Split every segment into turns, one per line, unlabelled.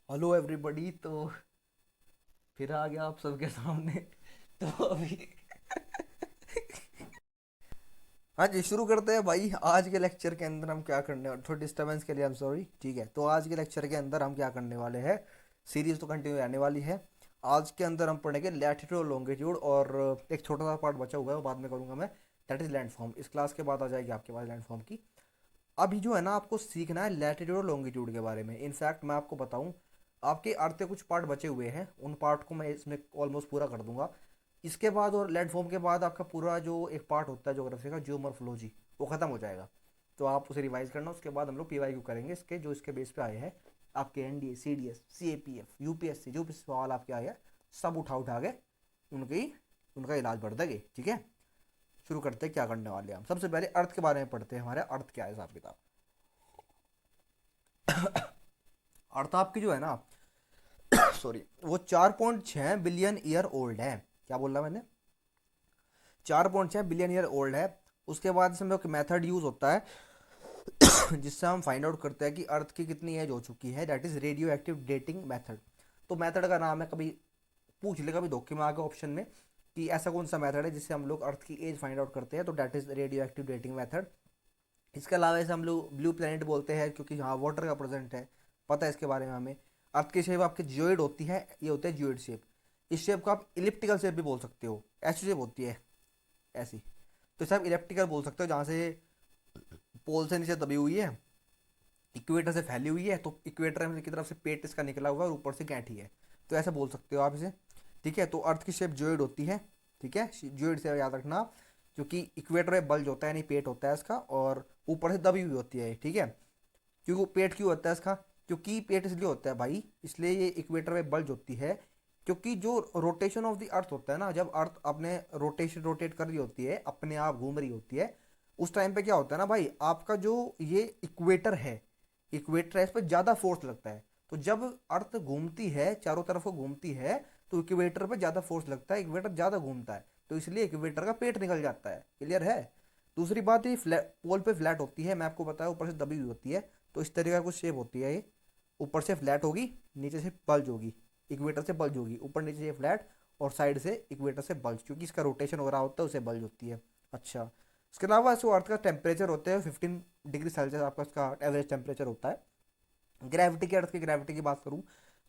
Hello everybody. तो फिर आ गया आप सबके सामने। तो अभी हाँ जी, शुरू करते हैं भाई। आज के लेक्चर के अंदर हम क्या करने वाले, थोड़ी डिस्टरबेंस के लिए आई एम सॉरी। ठीक है, तो आज के लेक्चर के अंदर हम क्या करने वाले हैं, सीरीज तो कंटिन्यू रहने वाली है। आज के अंदर हम पढ़ेंगे लैटिट्यूड और लॉन्गिट्यूड, और एक छोटा सा पार्ट बचा हुआ है वो बाद में करूंगा मैं। That is landform. इस क्लास के बाद आ जाएगी आपके पास लैंडफॉर्म की। अभी जो है ना, आपको सीखना है लैटिट्यूड और लॉन्गिट्यूड के बारे में। इनफैक्ट मैं आपको बताऊं, आपके अर्थ के कुछ पार्ट बचे हुए हैं, उन पार्ट को मैं इसमें ऑलमोस्ट पूरा कर दूंगा। इसके बाद और लैंडफॉर्म के बाद आपका पूरा जो एक पार्ट होता है ज्योग्राफी का, जियोमॉर्फोलॉजी, वो खत्म हो जाएगा। तो आप उसे रिवाइज करना। उसके बाद हम लोग पीवाईक्यू करेंगे इसके, जो इसके बेस पे आए हैं। आपके एनडीए, सीडीएस, सीएपीएफ, यूपीएससी, जो भी सवाल आपके आए हैं, सब उठा उठा के उनकी उनका इलाज बढ़ देंगे। ठीक है, शुरू करते हैं। क्या करने वाले हैं हम, सबसे पहले अर्थ के बारे में पढ़ते हैं। हमारे अर्थ क्या है, हिसाब किताब। अर्थ आपकी जो है ना, सॉरी, वो 4.6 बिलियन ईयर ओल्ड है। क्या बोल रहा मैंने? 4.6 बिलियन ईयर ओल्ड है। उसके बाद इसमें एक मेथड यूज होता है जिससे हम फाइंड आउट करते हैं कि अर्थ की कितनी एज हो चुकी है। That is radio active dating method. तो मेथड का नाम है, कभी पूछ ले कभी धोखे में आगे ऑप्शन में कि ऐसा कौन सा मेथड है जिससे हम लोग अर्थ की एज फाइंड आउट करते हैं, तो that is radio active dating method. इसके अलावा इसे हम लोग ब्लू प्लेनेट बोलते हैं, क्योंकि यहाँ वाटर का प्रेजेंट है। पता है इसके बारे में हमें। अर्थ की शेप आपकी जियोइड होती है, ये होता है जियोइड शेप। इस शेप को आप इलिप्टिकल शेप भी बोल सकते हो। ऐसी शेप होती है, ऐसी। तो इसे आप इलिप्टिकल बोल सकते हो, जहाँ से पोल से नीचे दबी हुई है, इक्वेटर से फैली हुई है, तो इक्वेटर की तरफ से पेट इसका निकला हुआ है और ऊपर से गांठी है। तो ऐसा बोल सकते हो आप इसे। ठीक है, तो अर्थ की शेप जियोइड होती है। ठीक है, जियोइड से याद रखना, क्योंकि इक्वेटर में बल्ज होता है, नहीं पेट होता है इसका, और ऊपर से दबी हुई होती है। ठीक है, क्योंकि पेट क्यों होता है इसका? क्योंकि पेट इसलिए होता है भाई, इसलिए ये इक्वेटर में बल्ज होती है, क्योंकि जो रोटेशन ऑफ द अर्थ होता है ना, जब अर्थ अपने रोटेट कर रही होती है, अपने आप घूम रही होती है, उस टाइम पे क्या होता है ना भाई, आपका जो ये इक्वेटर है, इक्वेटर है, इस पर ज़्यादा फोर्स लगता है। तो जब अर्थ घूमती है, चारों तरफ को घूमती है, तो इक्वेटर पर ज़्यादा फोर्स लगता है, इक्वेटर ज़्यादा घूमता है, तो इसलिए इक्वेटर का पेट निकल जाता है। क्लियर है? दूसरी बात, ये फ्लैट पोल पे फ्लैट होती है, मैं आपको बताया, ऊपर से दबी हुई होती है। तो इस तरीके का कुछ शेप होती है ये। ऊपर से फ्लैट होगी, नीचे से बल्ज होगी। इक्वेटर से बल्ज होगी, ऊपर नीचे से फ्लैट, और साइड से इक्वेटर से बल्ज, क्योंकि इसका रोटेशन हो रहा होता है, उसे बल्ज होती है। अच्छा, इसके अलावा जो अर्थ का टेम्परेचर होता है 15 डिग्री सेल्सियस, आपका इसका एवरेज टेम्परेचर होता है। ग्रेविटी की, अर्थ की ग्रेविटी की बात करूँ,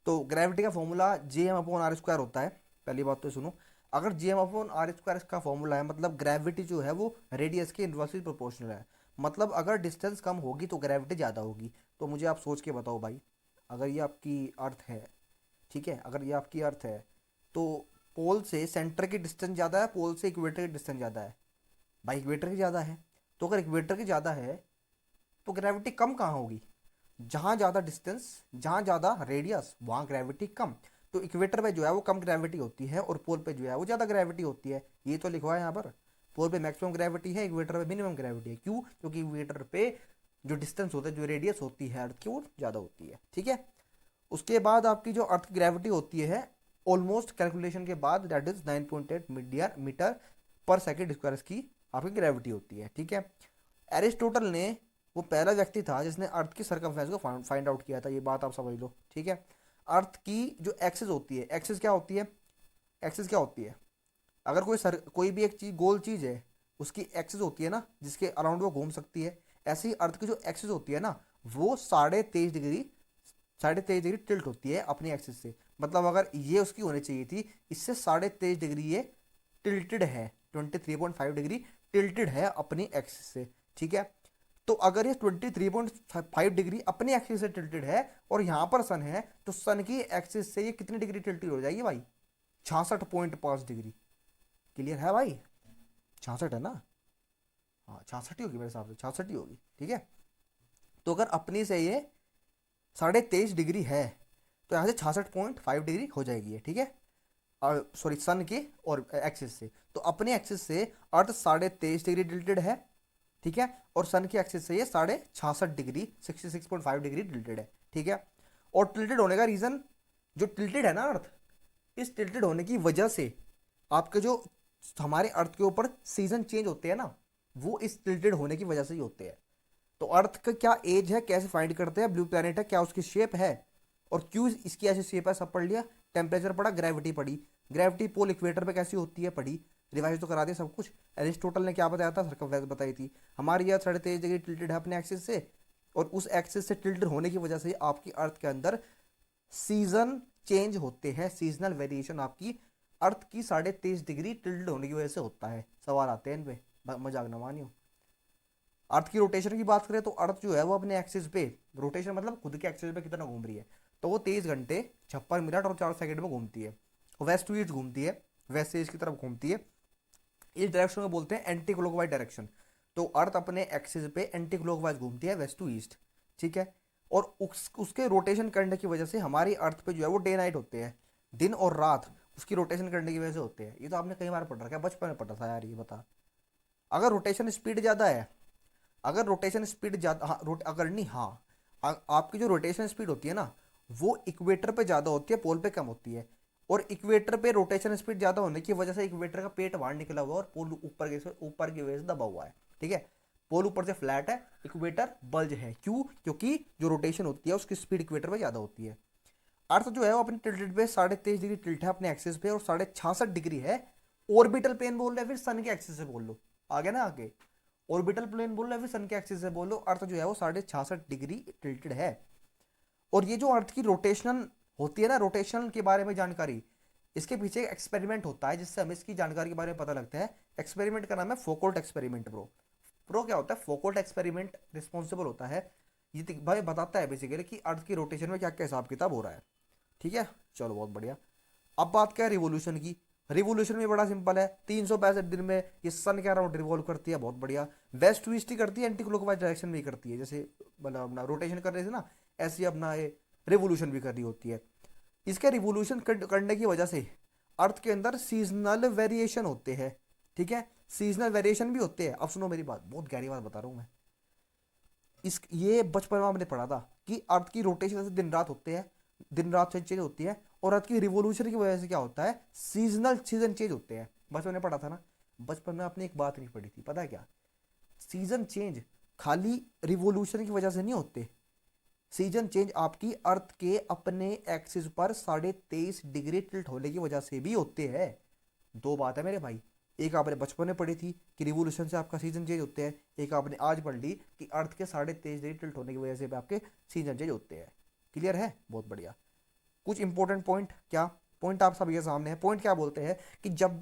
तो ग्रेविटी का फॉर्मूला Gm/r² होता है। पहली बात तो सुनो, अगर Gm/r² का फॉर्मूला है, मतलब ग्रेविटी जो है वो रेडियस के इन्वर्सली प्रोपोर्शनल है। मतलब अगर डिस्टेंस कम होगी तो ग्रेविटी ज़्यादा होगी। तो मुझे आप सोच के बताओ भाई, अगर ये आपकी अर्थ है, ठीक है, अगर ये आपकी अर्थ है, तो पोल से सेंटर की डिस्टेंस ज़्यादा है, पोल से इक्वेटर की डिस्टेंस ज़्यादा है? भाई इक्वेटर की ज़्यादा है। तो अगर इक्वेटर की ज़्यादा है, तो ग्रेविटी कम कहाँ होगी? जहाँ ज़्यादा डिस्टेंस, जहाँ ज़्यादा रेडियस, वहाँ ग्रेविटी कम। तो इक्वेटर पे जो है वो कम ग्रेविटी होती है, और पोल पे जो है वो ज़्यादा ग्रेविटी होती है। ये तो लिखवा है यहाँ पर। पोल पे मैक्सिमम ग्रेविटी है, इक्वेटर पे मिनिमम ग्रेविटी है। क्यों? क्योंकि इक्वेटर पे जो डिस्टेंस होता है, जो रेडियस होती है अर्थ की, वो ज़्यादा होती है। ठीक है, उसके बाद आपकी जो अर्थ की ग्रेविटी होती है, ऑलमोस्ट कैलकुलेशन के बाद, दैट इज 9.8 मीटर पर सेकेंड स्क्वायर की आपकी ग्रेविटी होती है। ठीक है, एरिस्टोटल ने, वो पहला व्यक्ति था जिसने अर्थ की सरकमफ्रेंस को फाइंड आउट किया था। ये बात आप समझ लो। ठीक है, अर्थ की जो एक्सिस होती है, एक्सिस क्या होती है? एक्सिस क्या होती है? अगर कोई भी एक चीज, गोल चीज है, उसकी एक्सिस होती है ना, जिसके अराउंड वो घूम सकती है। ऐसे ही अर्थ की जो एक्सिस होती है ना, वो 23.5 डिग्री, 23.5 डिग्री टिल्ट होती है अपनी एक्सिस से। मतलब अगर ये उसकी होनी चाहिए थी, इससे 23.5 डिग्री ये टिल्टेड है, 23.5 डिग्री टिल्टेड है अपनी एक्सिस से। ठीक है, तो अगर ये 23.5 डिग्री अपनी एक्सिस से टिल्टेड है, और यहाँ पर सन है, तो सन की एक्सिस से ये कितनी डिग्री टिल्टेड हो जाएगी भाई? 66.5 डिग्री। क्लियर है भाई? 66 है ना? हाँ, 66 ही होगी मेरे हिसाब से, 66 ही होगी। ठीक है, तो अगर अपनी से ये 23.5 डिग्री है, तो यहाँ से 66.5 डिग्री हो जाएगी ये। ठीक है, और सॉरी, सन के और एक्सिस से, तो अपने एक्सिस से अर्थ 23.5 डिग्री टिल्टेड है। ठीक है, और सन की एक्सिस से ये 66.5 डिग्री, 66.5 डिग्री टिल्टेड है। ठीक है, और टिल्टेड होने का रीजन, जो टिल्टेड है ना अर्थ, इस टिल्टेड होने की वजह से आपके जो हमारे अर्थ के ऊपर सीजन चेंज होते हैं ना, वो इस टिल्टेड होने की वजह से ही होते हैं। तो अर्थ का क्या एज है, कैसे फाइंड करते हैं? ब्लू प्लैनेट है, क्या उसकी शेप है? और क्यों इसकी ऐसी शेप है सब पढ़ लिया। टेम्परेचर पढ़ा, ग्रेविटी पढ़ी, ग्रेविटी पोल इक्वेटर पे कैसी होती है पढ़ी, रिवाइज तो करा दिया सब कुछ। एरिस्टोटल ने क्या बताया था, सर्कमफ्लेक्स बताई थी। हमारी अर्थ 23.5 डिग्री टिल्टेड है अपने एक्सिस से, और उस एक्सिस से टिल्टेड होने की वजह से आपकी अर्थ के अंदर सीजन चेंज होते हैं, सीजनल वेरिएशन आपकी अर्थ की 23.5 डिग्री टिल्टेड होने की वजह से होता है। सवाल आते हैं इन पे, मजाक ना मानियो। अर्थ की रोटेशन की बात करें तो अर्थ जो है वो अपने एक्सिस पे, रोटेशन मतलब खुद के एक्सिस पे कितना घूम रही है, तो वो 23 घंटे 56 मिनट और 4 सेकंड में घूमती है। वेस्ट टू ईस्ट घूमती है, वेस्ट से ईस्ट की तरफ घूमती है। इस डायरेक्शन को बोलते हैं एंटी क्लॉकवाइज डायरेक्शन। तो अर्थ अपने एक्सिस पे एंटी क्लॉकवाइज घूमती है, वेस्ट टू ईस्ट, ठीक है। और उसके रोटेशन करने की वजह से हमारी अर्थ पे जो है वो डे नाइट होते हैं, दिन और रात उसकी रोटेशन करने की वजह से होते हैं। ये तो आपने कई बार पढ़ रखा है, बचपन में पढ़ा था यार, ये बता। अगर रोटेशन स्पीड ज़्यादा है, अगर रोटेशन स्पीड ज़्यादा, हाँ अगर नहीं, हाँ आपकी जो रोटेशन स्पीड होती है ना, वो इक्वेटर पे ज़्यादा होती है, पोल पे कम होती है। और इक्वेटर पे रोटेशन स्पीड ज़्यादा होने की वजह से इक्वेटर का पेट बाहर निकला हुआ है और पोल ऊपर की वजह से दबा हुआ है, ठीक है। पोल ऊपर से फ्लैट है, इक्वेटर बल्ज है, क्यों? क्योंकि जो रोटेशन होती है उसकी स्पीड इक्वेटर पे ज़्यादा होती है। अर्थ जो है वो अपनी टिल्टेड पे 23.5 डिग्री टिल्ट है अपने एक्सिस पे, और 66.5 डिग्री है ऑर्बिटल प्लेन बोल रहे हैं, फिर सन के एक्सिस से बोल लो, आ गया ना आगे। ऑर्बिटल प्लेन बोल रहे हैं, फिर सन के एक्सिस से बोल लो, अर्थ जो है वो 66.5 डिग्री टिल्टेड है। और ये जो अर्थ की रोटेशन होती है ना, रोटेशन के बारे में जानकारी, इसके पीछे एक एक्सपेरिमेंट होता है जिससे हमें इसकी जानकारी के बारे में पता लगता है। एक्सपेरिमेंट का नाम है फोकोल्ट एक्सपेरिमेंट ब्रो। प्रो क्या होता है? फोकोल्ट एक्सपेरिमेंट रिस्पॉन्सिबल होता है, ये भाई बताता है बेसिकली कि अर्थ की रोटेशन में क्या क्या हिसाब किताब हो रहा है, ठीक है। चलो बहुत बढ़िया। अब बात क्या है रिवोल्यूशन की। रिवोल्यूशन में बड़ा सिंपल है, 365 दिन में ये सन के अराउंड रिवॉल्व करती है, बहुत बढ़िया। वेस्ट टू ईस्ट ही करती है, एंटी क्लॉकवाइज डायरेक्शन में ही करती है, जैसे मतलब अपना रोटेशन कर रहे थे ना, ऐसे ही अपना ये रिवोल्यूशन भी कर रही होती है। इसके रिवोल्यूशन करने की वजह से अर्थ के अंदर सीजनल वेरिएशन होते हैं, ठीक है। सीजनल वेरिएशन भी होते हैं। अब सुनो मेरी बात, बहुत गहरी बात बता रहा हूँ मैं। ये बचपन में हमने पढ़ा था कि अर्थ की रोटेशन से दिन रात होते हैं, दिन रात चेंज होती है, और अर्थ की रिवोल्यूशन की वजह से क्या होता है, सीजन चेंज होते हैं। बचपन में पढ़ा था ना। बचपन में आपने एक बात नहीं पढ़ी थी, पता है क्या? सीजन चेंज खाली रिवोल्यूशन की वजह से नहीं होते, सीजन चेंज आपकी अर्थ के अपने एक्सिस पर 23.5 डिग्री टिल्ट होने की वजह से भी होते हैं। दो बात है मेरे भाई, एक आपने बचपन में पढ़ी थी कि रिवोल्यूशन से आपका सीजन चेंज होते हैं, एक आपने आज पढ़ ली कि अर्थ के 23.5 डिग्री टिल्ट होने की वजह से भी आपके सीजन चेंज होते हैं। क्लियर है? बहुत बढ़िया। कुछ इंपॉर्टेंट पॉइंट, क्या पॉइंट आप सब ये सामने है। पॉइंट क्या बोलते हैं कि जब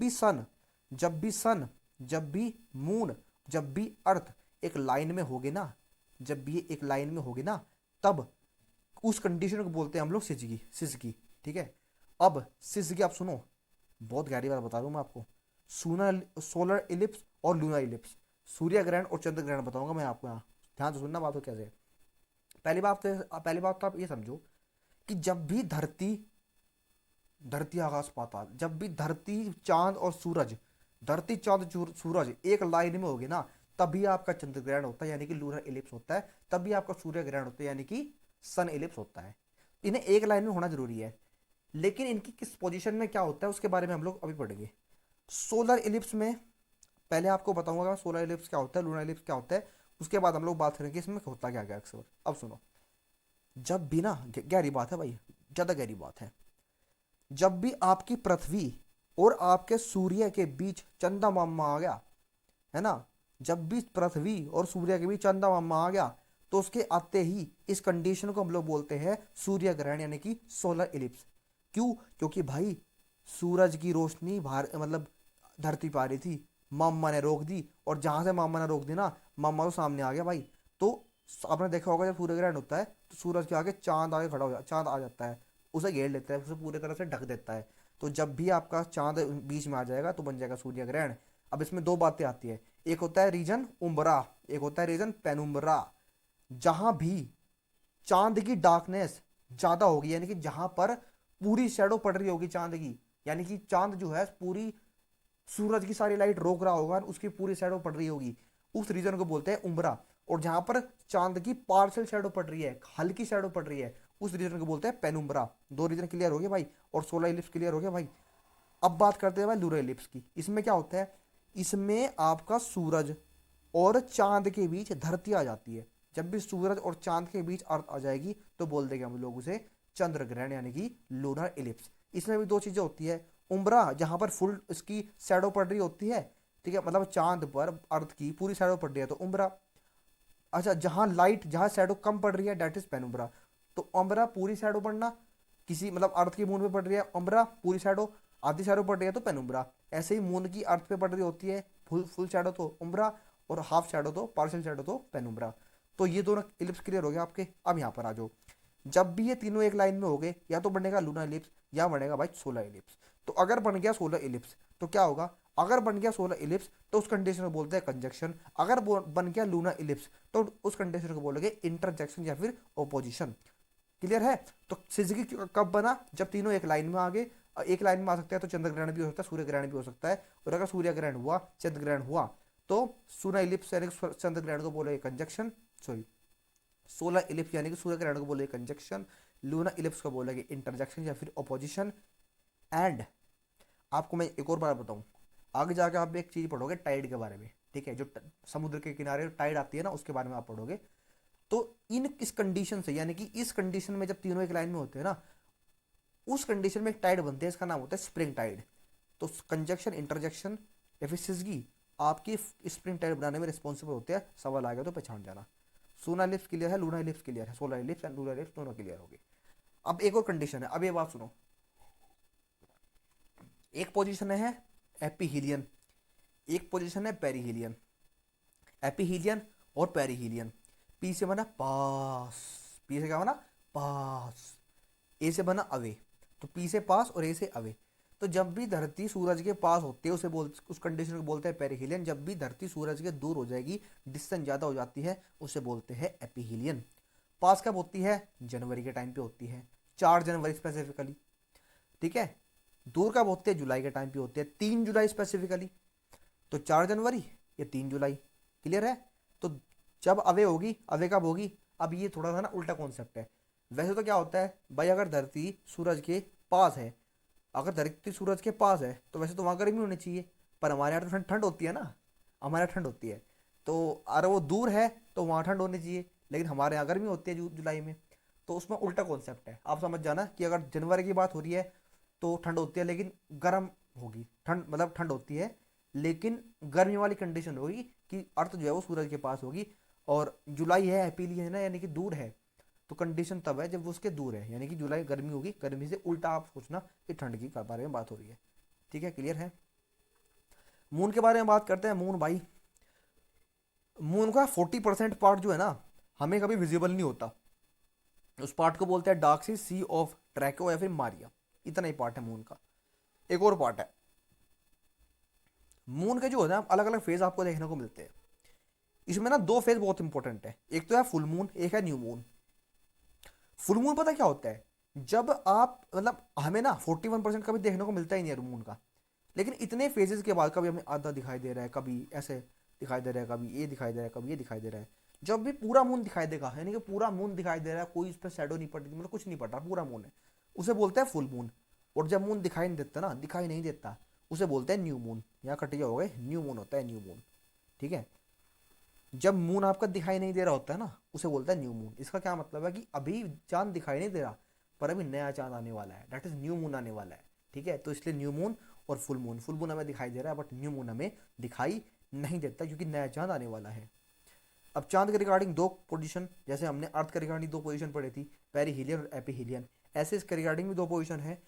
भी मून, जब भी अर्थ एक लाइन में होगे ना, जब भी ये एक लाइन में होगे ना, तब उस कंडीशन को बोलते हैं हम लोग सिजकी, ठीक है। अब सिजकी आप सुनो, बहुत गहरी बात बता रहा हूँ मैं आपको। सोलर इलिप्स और लूनर इलिप्स, सूर्य ग्रहण और चंद्र ग्रहण बताऊंगा मैं आपको यहाँ, ध्यान से सुनना बात हो कैसे। पहली बात तो आप ये समझो कि जब भी धरती, आकाश पाताल, जब भी धरती चांद और सूरज, धरती चांद सूरज एक लाइन में होगी ना, तभी आपका चंद्र ग्रहण होता है, यानी कि लूनर इलिप्स होता है। तभी आपका सूर्य ग्रहण होता है, यानी कि सन इलिप्स होता है। इन्हें एक लाइन में होना जरूरी है, लेकिन इनकी किस पोजीशन में क्या होता है उसके बारे में हम लोग अभी पढ़ेंगे। सोलर इलिप्स में पहले आपको बताऊंगा सोलर इलिप्स क्या होता है, लूनर इलिप्स क्या होता है, उसके बाद हम लोग बात करेंगे इसमें होता क्या क्या अक्सर। अब सुनो, जब भी ना, गहरी बात है भाई, ज्यादा गहरी बात है, जब भी आपकी पृथ्वी और आपके सूर्य के बीच चंदा मामा आ गया, है ना, जब भी पृथ्वी और सूर्य के बीच चंदा मामा आ गया, तो उसके आते ही इस कंडीशन को हम लोग बोलते हैं सूर्य ग्रहण, यानी कि सोलर इलिप्स। क्यों? क्योंकि भाई सूरज की रोशनी बाहर मतलब धरती पे आ रही थी, मामा ने रोक दी, और जहां से मामा ने रोक दी ना, मामा तो सामने आ गया भाई। तो आपने देखा होगा जब सूर्य ग्रहण होता है तो सूरज के आगे चांद आगे खड़ा हो जाता, चांद आ जाता है, उसे घेर लेता है, उसे पूरी तरह से ढक देता है। तो जब भी आपका चांद बीच में आ जाएगा तो बन जाएगा सूर्य ग्रहण। अब इसमें दो बातें आती है, एक होता है रीजन उम्बरा, एक होता है रीजन पेनुम्बरा। जहां भी चांद की डार्कनेस ज्यादा होगी, यानी कि जहां पर पूरी शेडो पड़ रही होगी चांद की, यानी कि चांद जो है पूरी सूरज की सारी लाइट रोक रहा होगा, उसकी पूरी शेडो पड़ रही होगी, उस रीजन को बोलते हैं उम्बरा। और जहां पर चांद की पार्शियल शेडो पड़ रही है, हल्की शेडो पड़ रही है, उस रीजन को बोलते हैं पेनुम्बरा। दो रीजन क्लियर हो गए भाई, और सोलर इलिप्स क्लियर हो गया भाई। अब बात करते हैं भाई लूनर इलिप्स की। इसमें क्या होता है, इसमें आपका सूरज और चांद के बीच धरती आ जाती है। जब भी सूरज और चांद के बीच अर्थ आ जाएगी तो बोल देंगे हम लोग उसे चंद्र ग्रहण यानी कि लूनर इलिप्स। इसमें भी दो चीजें होती है, उम्रा जहां पर फुल इसकी शैडो पड़ रही होती है, ठीक है, मतलब चांद पर अर्थ की पूरी शैडो पड़ रही है तो उम्रा। अच्छा, जहां लाइट जहां शैडो कम पड़ रही है डेट इज पेनुम्ब्रा। तो उम्रा पूरी शैडो पड़ना, किसी मतलब अर्थ की मून पे पड़ रही है उम्रा पूरी शैडो, आधी शैडो पड़ रही है तो पेनुम्ब्रा। ऐसे ही मून की अर्थ पे पड़ रही होती है फुल फुल शैडो तो उम्रा, और हाफ शैडो तो पार्शियल शैडो तो पेनुम्ब्रा। तो ये दोनों इलिप्स क्लियर हो गया आपके। अब यहाँ पर आ जाओ, जब भी ये तीनों एक लाइन में हो गए या तो बनेगा लूना इलिप्स या बनेगा भाई सोलर इलिप्स। तो अगर बन गया सोलर इलिप्स तो क्या होगा, अगर बन गया सोलर इलिप्स तो उस कंडीशन को बोलते हैं कंजक्शन। अगर बन गया लूना इलिप्स तो उस कंडीशन को बोलोगे इंटरजेक्शन या फिर ओपोजिशन। क्लियर है। तो सिजगी कब बना, जब तीनों एक लाइन में आ गए। एक लाइन में आ सकता है तो चंद्र ग्रहण भी हो सकता है, सूर्य ग्रहण भी हो सकता है। और अगर सूर्य ग्रहण हुआ, चंद्र ग्रहण हुआ, तो सोलर इलिप्स यानी कि चंद्र ग्रहण को बोलेगे कंजक्शन, सॉरी सोलर इलिप्स यानी कि सूर्य ग्रहण को बोलेगे कंजक्शन, लूना इलिप्स को बोलेगे इंटरजेक्शन या फिर ओपोजिशन। एंड आपको मैं एक और बार बताऊं, आगे जाके आप एक चीज पढ़ोगे टाइड के बारे में, ठीक है, जो समुद्र के किनारे टाइड आती है ना उसके बारे में आप पढ़ोगे। तो इन इस कंडीशन से, यानी कि इस कंडीशन में जब तीनों एक लाइन में होते हैं ना, उस कंडीशन में एक टाइड बनते हैं, इसका नाम होता है स्प्रिंग टाइड। तो कंजक्शन, इंटरजेक्शन या फिर सिजगी आपकी स्प्रिंग टाइड बनाने में रिस्पॉन्सिबल होते हैं। सवाल आएगा तो पहचान जाना। सोलर इलिप्स क्लियर है, लूना इलिप्स क्लियर है, solar ellipse and lunar ellipse दोनों क्लियर हो गए। अब एक और कंडीशन है, अब ये बात सुनो। एक पोजीशन है एपीहीलियन, एक पोजीशन है पेरीहीलियन। एपीहीलियन और पेरीहीलियन, पी से बना पास, पी से क्या बना पास, ए से बना अवे। तो पी से पास और ए से अवे। तो जब भी धरती सूरज के पास होती है उस कंडीशन को बोलते हैं पेरीहीलियन। जब भी धरती सूरज के दूर हो जाएगी, डिस्टेंस ज़्यादा हो जाती है, उसे बोलते हैं एपीहीलियन। पास कब होती है, जनवरी के टाइम पे होती है, 4 जनवरी स्पेसिफिकली, ठीक है। दूर कब होती है, जुलाई के टाइम पे होती है, 3 जुलाई स्पेसिफिकली। तो 4 जनवरी या 3 जुलाई, क्लियर है। तो जब अवे होगी, अवे कब होगी, अब ये थोड़ा सा ना उल्टा कॉन्सेप्ट है। वैसे तो क्या होता है भाई, अगर धरती सूरज के पास है, अगर धरती सूरज के पास है तो वैसे तो वहाँ गर्मी होनी चाहिए, पर हमारे यहाँ तो ठंड ठंड होती है ना, हमारे यहाँ ठंड होती है। तो अगर वो दूर है तो वहाँ ठंड होनी चाहिए, लेकिन हमारे यहाँ गर्मी होती है जुलाई में। तो उसमें उल्टा कॉन्सेप्ट है, आप समझ जाना कि अगर जनवरी की बात हो रही है तो ठंड होती है लेकिन गर्म होगी, ठंड मतलब ठंड होती है लेकिन गर्मी वाली कंडीशन होगी कि अर्थ जो है वो सूरज के पास होगी। और जुलाई है एपीली है ना, यानी कि दूर है, तो कंडीशन तब है जब वो उसके दूर है, यानी कि जुलाई गर्मी होगी, गर्मी से उल्टा आप सोचना कि ठंड की बारे में बात हो रही है। ठीक है, क्लियर है। मून के बारे में बात करते हैं। मून भाई, मून का 40% पार्ट जो है ना हमें कभी विजिबल नहीं होता, उस पार्ट को बोलते हैं डार्क सी ऑफ ट्रैको या फिर मारिया। इतना ही पार्ट है मून का। एक और पार्ट है मून के, जो है ना अलग अलग फेज आपको देखने को मिलते हैं। इसमें ना 2 फेज बहुत इंपॉर्टेंट है, एक तो है फुल मून, एक है न्यू मून। फुल मून पता क्या होता है, जब आप मतलब हमें ना 41% कभी देखने को मिलता ही नहीं है मून का, लेकिन इतने फेजेस के बाद कभी हमें आधा दिखाई दे रहा है, कभी ऐसे दिखाई दे रहा है, कभी ये दिखाई दे रहा है, कभी ये दिखाई दे रहा है। जब भी पूरा मून दिखाई देगा, यानी कि पूरा मून दिखाई दे रहा है, कोई उस पर शेडो नहीं पड़ रही, मतलब कुछ नहीं पड़ रहा, पूरा मून है, उसे बोलते हैं फुल मून। और जब मून दिखाई नहीं देता ना, दिखाई नहीं देता, उसे बोलते हैं न्यू मून। यहाँ कटिया हो गए, न्यू मून होता है, न्यू मून। ठीक है, जब मून आपका दिखाई नहीं दे रहा होता है ना, उसे बोलता है न्यू मून। इसका क्या मतलब है कि अभी चांद दिखाई नहीं दे रहा, पर अभी नया चांद आने वाला है, दैट इज न्यू मून आने वाला है। ठीक है, तो इसलिए न्यू मून और फुल मून, फुल मून हमें दिखाई दे रहा है बट न्यू मून हमें दिखाई नहीं देता क्योंकि नया चांद आने वाला है। अब चांद के रिगार्डिंग 2 पोजीशन, जैसे हमने अर्थ के रिगार्डिंग 2 पोजीशन पढ़ी थी, पेरीहीलियन और एपीहीलियन, ऐसे इसके रिगार्डिंग भी 2 पोजीशन है,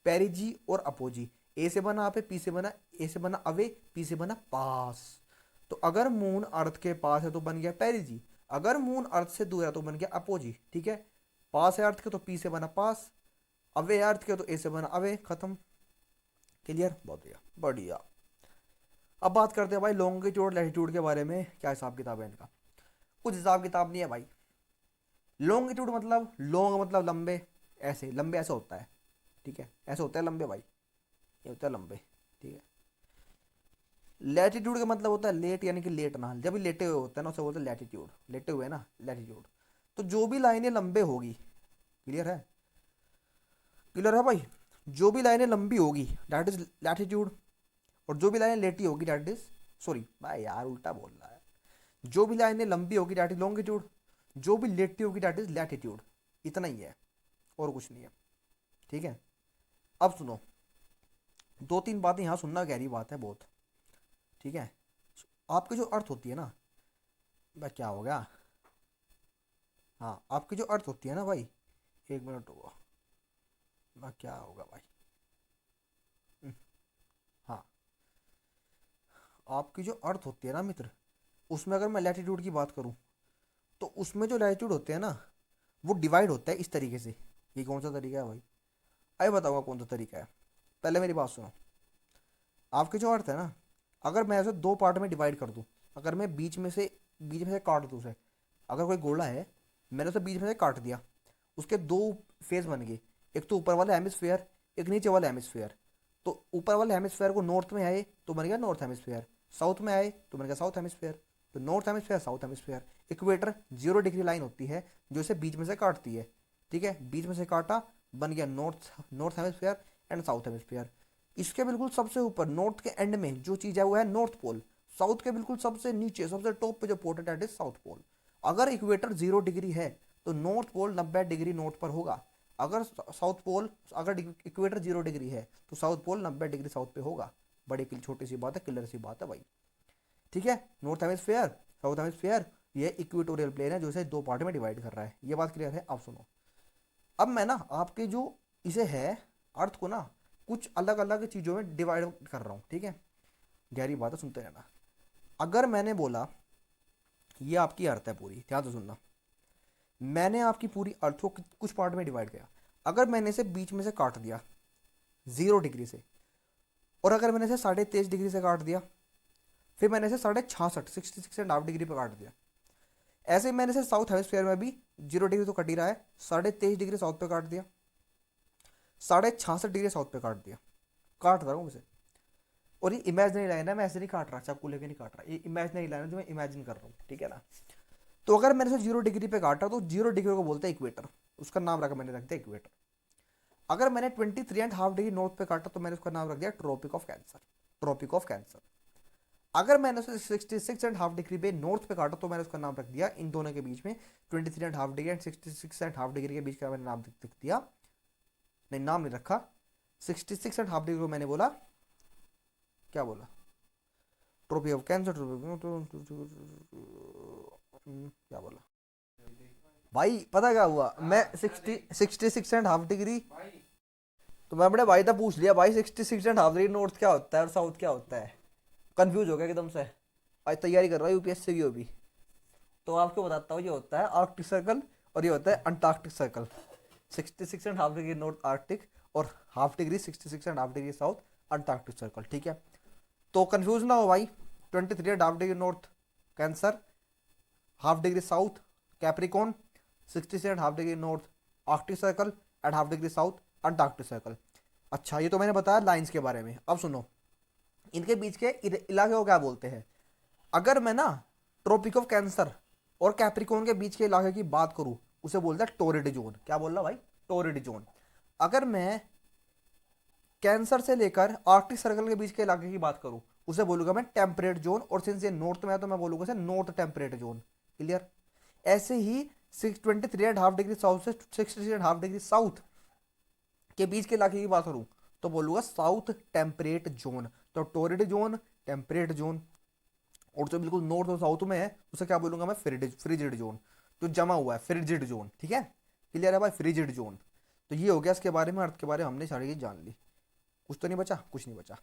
पेरीजी और अपोजी। ए से बना आपे, पी से बना, ए से बना अवे, पी से बना पास। तो अगर मून अर्थ के पास है तो बन गया पेरिजी, अगर मून अर्थ से दूर है तो बन गया अपोजी। ठीक है, पास है अर्थ के तो पी से बना पास, अवे अर्थ के तो ए से बना अवे, खत्म। क्लियर, बहुत बढ़िया बढ़िया। अब बात करते हैं भाई लॉन्गिट्यूड लैटिट्यूड के बारे में, क्या हिसाब किताब है इनका। कुछ हिसाब किताब नहीं है भाई। लॉन्गिट्यूड मतलब लॉन्ग मतलब लंबे, ऐसे लंबे ऐसे होता है, ठीक है, ऐसे होता है लंबे भाई, ये होता है लंबे। ठीक है, लैटिट्यूड का मतलब होता है लेट, यानी कि लेट ना, जब भी लेटे हुए होते हैं ना उसे बोलते हैं लैटिट्यूड, लेटे हुए ना लैटिट्यूड। तो जो भी लाइनें लंबे होगी, क्लियर है, क्लियर है भाई, जो भी लाइनें लंबी होगी दैट इज लैटिट्यूड, और जो भी लाइनें लेटी होगी दैट इज, सॉरी भाई यार उल्टा बोल रहा है, जो भी लाइनें लंबी होगी दैट इज लॉन्गिट्यूड, जो भी लेटी होगी दैट इज लैटिट्यूड। इतना ही है, और कुछ नहीं है। ठीक है, अब सुनो, दो तीन बातें यहाँ सुनना गहरी बात है बहुत। ठीक है, आपकी जो अर्थ होती है ना भाई, क्या हो गया, हाँ आपकी जो अर्थ होती है ना भाई, एक मिनट होगा भाई, क्या होगा भाई, हम्म, हाँ, आपकी जो अर्थ होती है ना मित्र, उसमें अगर मैं लैटिट्यूड की बात करूँ, तो उसमें जो लैटिट्यूड होते हैं ना, वो डिवाइड होता है इस तरीके से। ये कौन सा तरीका है भाई, आइए बताऊंगा कौन सा तरीका है। पहले मेरी बात सुनो, आपके जो अर्थ है ना, अगर मैं ऐसे दो पार्ट में डिवाइड कर दूं, अगर मैं बीच में से काट दूं उसे, अगर कोई गोला है, मैंने उसे बीच में से काट दिया, उसके दो फेज बन गए, एक तो ऊपर वाला हेमिस्फेयर, एक नीचे वाला हेमिस्फेयर। तो ऊपर वाले हेमिस्फेयर को नॉर्थ में आए तो बन गया नॉर्थ हेमिस्फेयर, साउथ में आए तो बन गया साउथ हेमिस्फेयर। तो north hemisphere south hemisphere, equator 0 degree line होती है जो इसे बीच में से काटती है। ठीक है, बीच में से काटा, बन गया north north hemisphere and south hemisphere. इसके बिल्कुल सबसे ऊपर नॉर्थ के एंड में जो चीज़ है वो है नॉर्थ पोल। साउथ के बिल्कुल सबसे नीचे सबसे टॉप पे जो पोर्ट है डेट इज साउथ पोल। अगर इक्वेटर 0 डिग्री है तो नॉर्थ पोल 90 डिग्री नॉर्थ पर होगा। अगर साउथ पोल, अगर इक्वेटर 0 डिग्री है तो साउथ पोल 90 डिग्री साउथ पे होगा। बड़ी छोटी सी बात है, क्लियर सी बात है भाई। ठीक है, नॉर्थ हेमिस्फेयर साउथ हेमिस्फेयर, ये इक्वेटोरियल प्लेन है जो इसे दो पार्ट में डिवाइड कर रहा है। ये बात क्लियर है, आप सुनो। अब मैं ना आपके जो इसे है अर्थ को ना कुछ अलग अलग चीज़ों में डिवाइड कर रहा हूँ। ठीक है, गहरी बात है, सुनते रहना। अगर मैंने बोला ये आपकी अर्थ है पूरी, ध्यान से सुनना, मैंने आपकी पूरी अर्थ को कुछ पार्ट में डिवाइड किया। अगर मैंने इसे बीच में से काट दिया 0 डिग्री से, और अगर मैंने इसे 23.5 डिग्री से काट दिया, फिर मैंने इसे 66.5 66.5 डिग्री पे काट दिया, ऐसे ही मैंने इसे साउथ हेमिस्फीयर में भी 0 डिग्री तो कट ही रहा है, 23.5 डिग्री साउथ पे काट दिया, 66.5 डिग्री साउथ पे काट दिया, काट रहा हूँ इसे। और ये इमेजिनरी लाइन है, मैं ऐसे नहीं काट रहा, चाकू लेके नहीं काट रहा, ये इमेजिनरी लाइन है जो मैं इमेजिन कर रहा हूँ। ठीक है ना, तो अगर मैंने इसे 0 डिग्री पे काटा तो 0 डिग्री को बोलते हैं इक्वेटर, उसका नाम रखा मैंने, रख दिया इक्वेटर। अगर मैंने 23.5 डिग्री नॉर्थ पे काटा तो मैंने उसका नाम रख दिया tropic of cancer, tropic of cancer. अगर मैंने उसे 66.5 डिग्री पे नॉर्थ पे काटा तो मैंने उसका नाम रख दिया, इन दोनों के बीच में 23.5 डिग्री एंड 66.5 डिग्री के बीच का मैंने नाम लिख दिया, नहीं नाम नहीं रखा, 66.5 डिग्री को मैंने बोला, क्या बोला, ट्रॉपिक ऑफ कैंसर, क्या बोला भाई, पता क्या हुआ, मैं 66.5 डिग्री, तो मैं अपने भाई था पूछ लिया भाई 66.5 डिग्री नॉर्थ क्या होता है और साउथ क्या होता है, कंफ्यूज हो गया एकदम से। आज तैयारी कर रहा है यूपीएससी की भी, तो आपको बताता हूँ, ये होता है आर्कटिक सर्कल और ये होता है Antarctic circle. 66.5 degree north Arctic और 0.5 degree 66.5 degree south Antarctic circle. ठीक है, तो कंफ्यूज ना हो भाई, 23.5 degree north cancer, 0.5 degree south Capricorn, 66.5 degree north Arctic circle and 0.5 degree south Antarctic circle. अच्छा, ये तो मैंने बताया लाइंस के बारे में। अब सुनो, इनके बीच के इलाके को क्या बोलते हैं। अगर मैं ना ट्रॉपिक ऑफ कैंसर और कैप्रिकॉन के बीच के इलाके की बात करूं, उसे बोलता है टोरिड जोन। क्या बोल रहा भाई, टोरिड जोन। अगर मैं कैंसर से लेकर आर्कटिक सर्कल के बीच के इलाके की बात करूं, उसे बोलूंगा मैं टेम्परेट जोन, और सिंस ये नॉर्थ में है तो मैं बोलूंगा इसे नॉर्थ टेम्परेट जोन। क्लियर। ऐसे ही 23.5 डिग्री साउथ से 66.5 डिग्री साउथ के बीच के इलाके की बात करूं तो बोलूंगा साउथ टेम्परेट जोन। तो टोरिड जोन, टेम्परेट जोन, और जो बिल्कुल नॉर्थ और साउथ में है उसे क्या बोलूंगा मैं, फ्रिजिड जोन, जो जमा हुआ है, फ्रिजिड जोन। ठीक है, क्लियर है भाई, फ्रिजिड जोन। तो ये हो गया इसके बारे में, अर्थ के बारे में हमने सारी चीज जान ली। कुछ तो नहीं बचा, कुछ नहीं बचा।